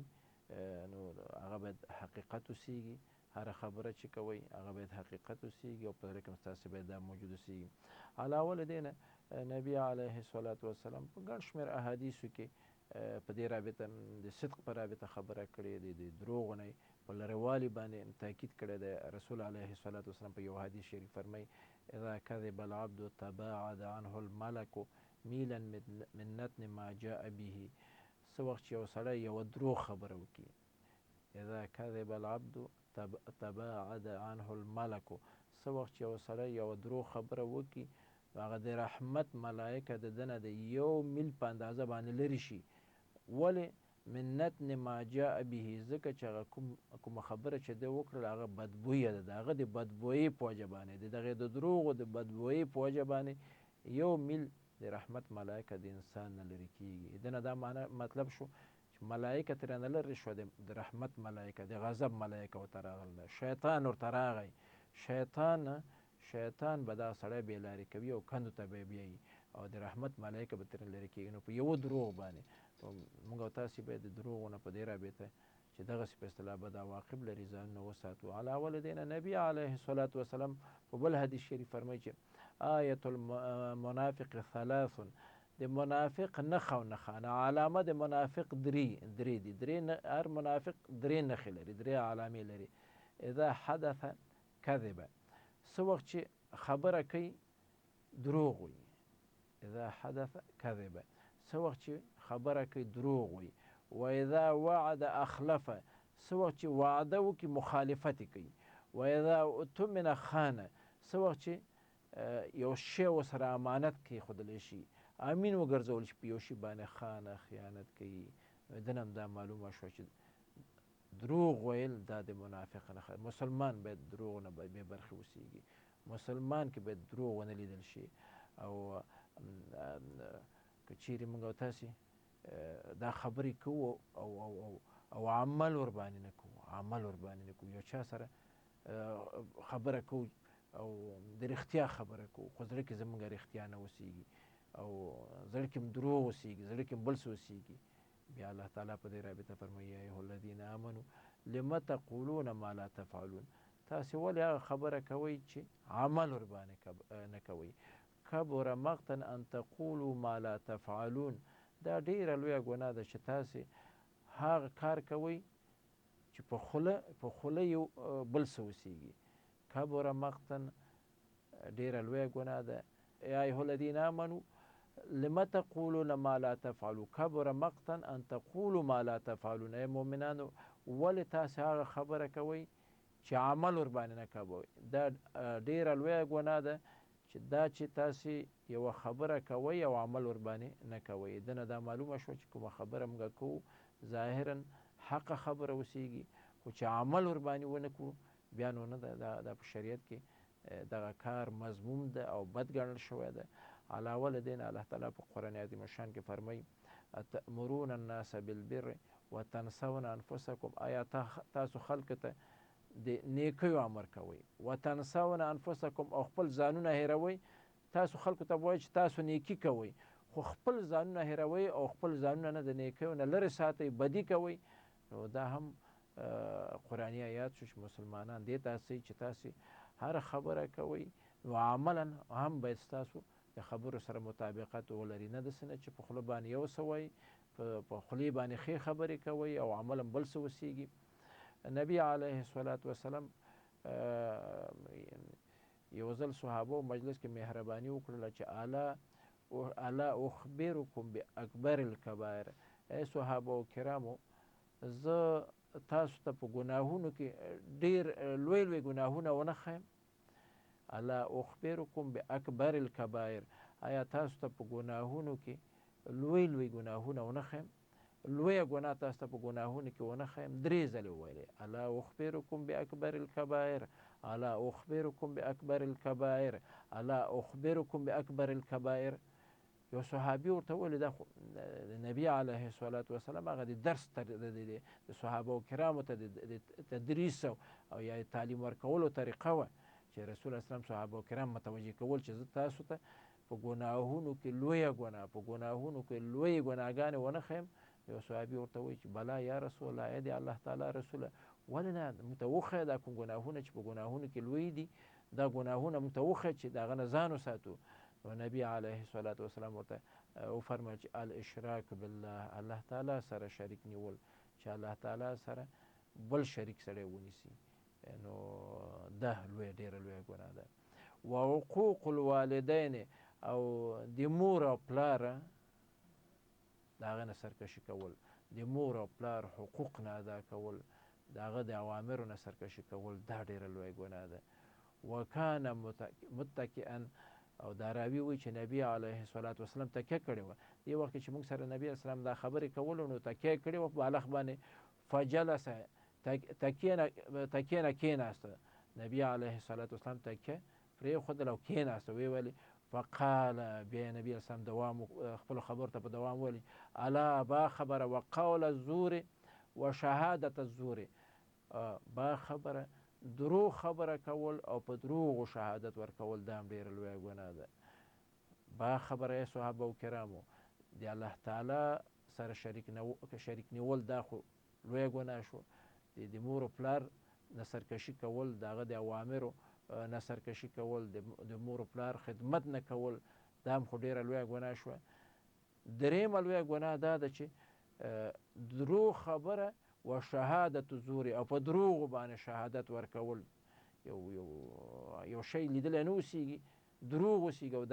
نو هغه باید حقیقت اوسېږي. هره خبره چې کوئ هغه باید حقیقت اوسېږي او په زړه کې ستاسې باید دا موجود اوسېږي. علاوه له دې نه نبي علیه الصلاة والسلام په ګڼ شمېر احادیثو کې په دې رابطه د صدق په رابطه خبره کړې ده، د دروغو نه په لرېوالي باندې تاکید کړی دی. رسول علیه الصلاة والسلام په یو حدیث شریف فرمایي اذا کذب العبد تباعد عنه الملک میلا من نتن ما جاء به. څه وخت چې یو سړی یوه دروغ خبره وکړي، اذا کذب العبد تباعد عنه الملک، څه وخت چې یو سړی یوه دروغ خبره وکړي هغه د رحمت ملایکه د ده نه د یو میل په اندازه باندې لرې شي. ولې؟ من نتن ما جاء به، ځکه چې هغه کومه خبره چې ده وکړله هغه بدبویه ده، د هغه د بدبویۍ په وجه باندې د دغې د دروغو د بدبویۍ په وجه باندې یو میل د رحمت ملایکه د انسان نه لرې کېږي. د نه دا مطلب شو چې ملایکه ترې نه لرې شوه، د رحمت ملایکه، د غضب ملایکه ورته راغله. شیطان ورته راغی، شیطان به دا سړی بې لارې کوي او کندو ته به یې بیایي او د رحمت ملایکه به ترې لرې کېږي. نو په یوه دروغ باندې موږ او تاسې باید د دروغو نه په دې رابطه چې دغسې په اصطلاح بد عواقب لري ځانونه وساتو. علاوه له دې نه نبي علیه الصلاة وسلام په بل حدیث شریف فرمایي چې آیة المنافق ثلاث، د منافق نښه او نښانه علامه د منافق درې دي. هر منافق درې نښې لري، درې علامې لري. اذا حدث کذبه، څه وخت چې خبره کوي دروغ وي. اذا حدث کذبه، څه وخت چې خبره کوي دروغ وي. و اذا وعد اخلفه، څه وخت چې وعده وکړي مخالفت کوي. و اذا اؤتمن خانه، څه وخت چې یو شی ورسره امانت کېښودلی شي، امین وګرځول شي، په یو شي باندې خانه خیانت کوي. دنه هم دا معلومه شوه چې دروغ ویل دا د منافق نښه. مسلمان باید دروغ نه بې برخې اوسېږي. مسلمان کې باید دروغ ونه لیدل شي. او که چیرې موږ او تاسې دا خبرې کوو او عمل ورباندې نه کوو، یو چا سره خبره کوو او د رښتیا خبره کوو، خو زړه کې زموږ رښتیا نه اوسېږي او زړه کې هم دروغ اوسېږي، زړه کې هم بل څه اوسېږي، بیا الله تعالی په دې رابطه فرمایي یا ایها الذین آمنوا لم تقولون ما لا تفعلون، تاسې ولې هغه خبره کوئ چې عمل ورباندې نه کوئ. کبر مقتا ان تقولوا ما لا تفعلون، دا ډیره لویه ګناه ده چې تاسې هغه کار کوئ چې په خوله یو بل څه اوسېږي. کبر مقتا ډیره لویه ګناه ده. یا ایها الذین آمنوا لم تقولون ما لا تفعلون کبر مقتا ان تقولوا ما لا تفعلون. ای مؤمنانو ولې تاسې هغه خبره کوئ چې عمل ورباندې نه کوئ. دا ډیره لویه ګناه ده چې تاسې یوه خبره کوئ او عمل ورباندې نه کوئ. دنه دا معلومه شوه چې کومه خبره موږ کوو ظاهرا حقه خبره اوسېږي، خو چې عمل ورباندې ونه کړو بیا نو نه ده. دا په شریعت کې دغه کار مضموم ده او بد ګڼل شوی ده. علاوه له دې نه الله تعالی په قرآن عظیم شان کې فرمایي اتأمرون الناس بالبر وتنسون انفسکم، آیا تاسو خلکو ته د نیکیو امر کوئ، وتنسون انفسکم او خپل ځانونه هېروئ. تاسو خلکو ته وایئ چې تاسو نیکي کوئ، خو خپل ځانونه هېروئ او خپل ځانونه نه د نیکیو نه لرې ساتئ، بدي کوئ. نو دا هم قرآني آیات شو چې مسلمانان دې ته هڅوي چې تاسې هر خبره کوئ نو عملا هم باید ستاسو د خبرو سره مطابقت ولري، نه داسې نه چې په خوله باندې یو څه وایي، په خولې باندې ښې خبرې کوئ او عملا بل څه اوسېږي. نبی علیه الصلاة وسلام یو ځل صحابو مجلس کې مهرباني وکړله چې الا اخبرکم باکبر الکبائر، ای صحابه کرامو زه تاسو ته په ګناهونو کې ډېر لوی ګناهونه ونه ښیم. الا اخبرکم باکبر الکبائر، آیا تاسو ته په ګناهونو کې لوی ګناهونه ونه ښیم؟ لویه ګناه تاسو ته په ګناهونو کې ونه ښیم؟ درې ځلې وویلې الا اخبرکم باکبر الکبائر، الا اخبرکم باکبر الکبائر، الا اخبرکم باکبر الکبائر. یو صحابي ورته وویل دا خو د نبي علیه الصلاة وسلام هغه د درس د صحابه کرامو ته د تدریس او یا تعلیم ورکولو طریقه وه چې رسول الله اسلام صحابه کرام متوجه کول چې زه تاسو ته په ګناهونو کې لویه ګناه، په ګناهونو کې لویې ګناهګانې ونه ښیم. یو صحابي ورته وایي چې بلا یا رسول الله، ای د الله تعالی رسوله ولې نه موږ ته وښیه دا کوم ګناهونه چې په ګناهونو کې لوی دي، دا ګناهونه موږ ته وښیه چې د هغه نه ځان وساتو. نو نبی علیه الصلاة وسلام ورته وفرمایل چې الاشراک بالله، الله تعالی سره شریک نیول، چې الله تعالی سره بل شریک سړی ونیسي، نو دا ډېره لویه ګناه ده. و حقوق الوالدین، او د مور او پلار د هغه نه سرکشي کول، د مور او پلار حقوق نه ادا کول، د هغه د اوامرو نه سرکشي کول، دا ډېره لویه ګناه ده. وکانه متکئا، او دا راوي وایي چې نبي علیه الصلاة وسلام تکیه کړې وه. دې وخت کې چې موږ سره نبي اسلام دا خبرې کولو نو تکیه کړې وه په بالښت باندې. فجلسه، تکیه نه کېناسته، نبي علیه الصلاة وسلام تکیه پرېښودله او کېناسته، ویې ویلې فقال، بیا نبي اسلام خپلو خبرو ته په دوام ویلي الا با خبره وقول الزور و شهادة الزور، با خبره دروغ خبره کول او په دروغو شهادت ورکول، دا هم ډېره لویه ګناه ده. با خبره ای صحابه و کرامو د الله تعالی سره شریک نیول، دا خو لویه ګناه شو. د مور و پلار نه سرکشي کول، د هغه د اوامرو نه سرکشي کول، د مور و پلار خدمت نه کول، دا هم خو ډېره لویه ګناه شوه. درېیمه لویه ګناه دا ده چې دروغ خبره و شهادت زور، او په دروغو باندې شهادت ورکول. یو شی لیدلی نه اوسېږي، دروغ اوسېږي او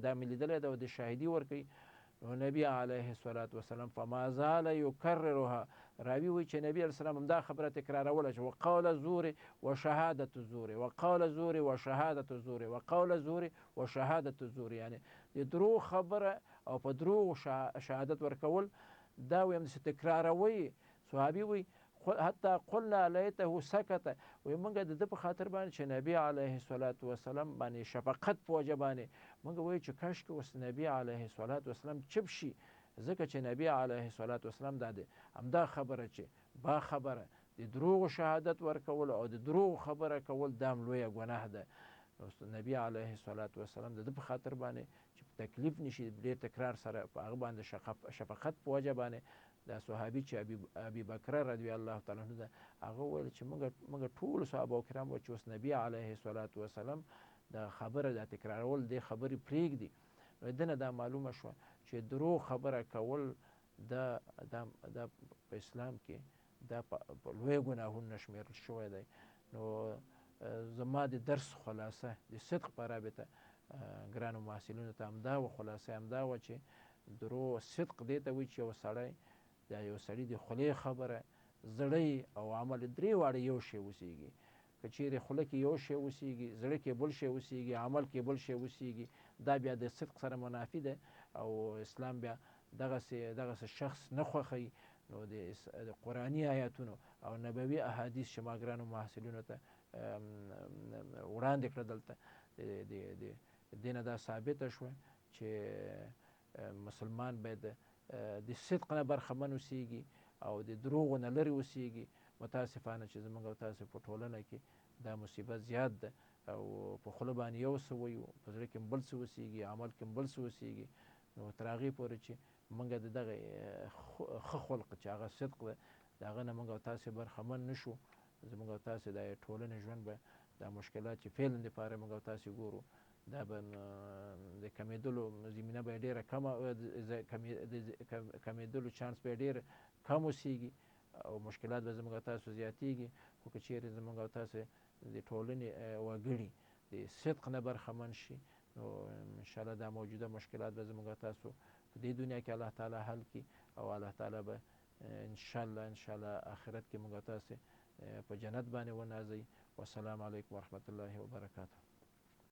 دا مې لیدلی ده او د شاهدي ورکوي. نو نبي علیه الصلاة والسلام فما زال یکررها، راوي وایي چې نبي علیه السلام همدا خبره تکراروله چې وقول زور و شهادت زور، وقول زور و شهادت زور، وقول زور و شهادت زور، یعنی د دروغ خبره او په دروغ شهادت ورکول، دا وایي همداسې تکراروي. صحابي وایي حتی قلنا لیته سکته، وایي موږ د ده په خاطر باندې چې نبي علیه الصلاة والسلام باندې شفقت په وجه باندې موږ وایو چې کاشکې اوس نبي علیه الصلاة والسلام چپ شي، ځکه چې نبي علیه الصلاة والسلام دا د همدا خبره چې با خبره د دروغو شهادت ورکول او د دروغو خبره کول، دا هم لویه ګناه ده. نبي علیه الصلاة والسلام د ده په خاطر باندې چې تکلیف نشي ډېر تکرار سره په هغه باندې شفقت په وجه باندې، دا صحابي چې ابي بکر رضی الله تعالی عنه ده، هغه وویل چې موږ ټول صحابه کرام وو چې اوس نبي علیه الصلاة والسلام دا خبره دا تکرارول، دې خبرې پرېږدي. نو د نه دا معلومه شوه چې دروغ خبره کول دا په اسلام کې دا په لویو ګناهونو نه شمېرل شوی دی. نو زما د درس خلاصه د صدق په رابطه ګرانو محصلینو ته همدا وه، خلاصه همدا وه چې صدق دې ته وایي چې یو سړي د خولې خبره، زړه او عمل درې واړه یو شی اوسېږي. که چیرې خوله کې یو شی اوسېږي، زړه کې بل شی اوسېږي، عمل کې بل شی اوسېږي، دا بیا د صدق سره منافي ده او اسلام بیا دغسې شخص نه خوښوي. نو د قرآني آیاتونو او نبوي احادیث چې ما ګرانو محصلینو ته وړاندې کړه دلته، د دې نه دا ثابته شوه چې مسلمان باید د صدق نه برخمن اوسېږي او د دروغو نه لرې اوسېږي. متاسفانه چې زموږ او تاسو په ټولنه کې دا مصیبت زیات ده او په خوله باندې یو څه وایو، په زړه کې بل څه اوسېږي، عمل کې بل څه اوسېږي. نو تر هغې پورې چې موږ د دغه ښه خلق چې هغه صدق ده، د هغه نه موږ او تاسې برخمن نه شو، زموږ او تاسې د ټولنې ژوند به دا مشکلات چې فعلا دپاره موږ او تاسې ګورو، دا به د کمېدلو زمینه به یې ډېره کمه، د کمېدلو چانس به یې ډېر کم اوسېږي او مشکلات به زموږ او تاسو زیاتېږي. خو که چیرې زموږ او تاسې د ټولنې وګړي د صدق نه برخمن شي، نو انشاءالله دا موجوده مشکلات به زموږ او تاسو په دې دنیا کې الله تعالی حل کړي او الله تعالی به انشاءالله آخرت کې موږ او تاسې په جنت باندې ونازوي. والسلام علیکم ورحمة الله وبرکاته.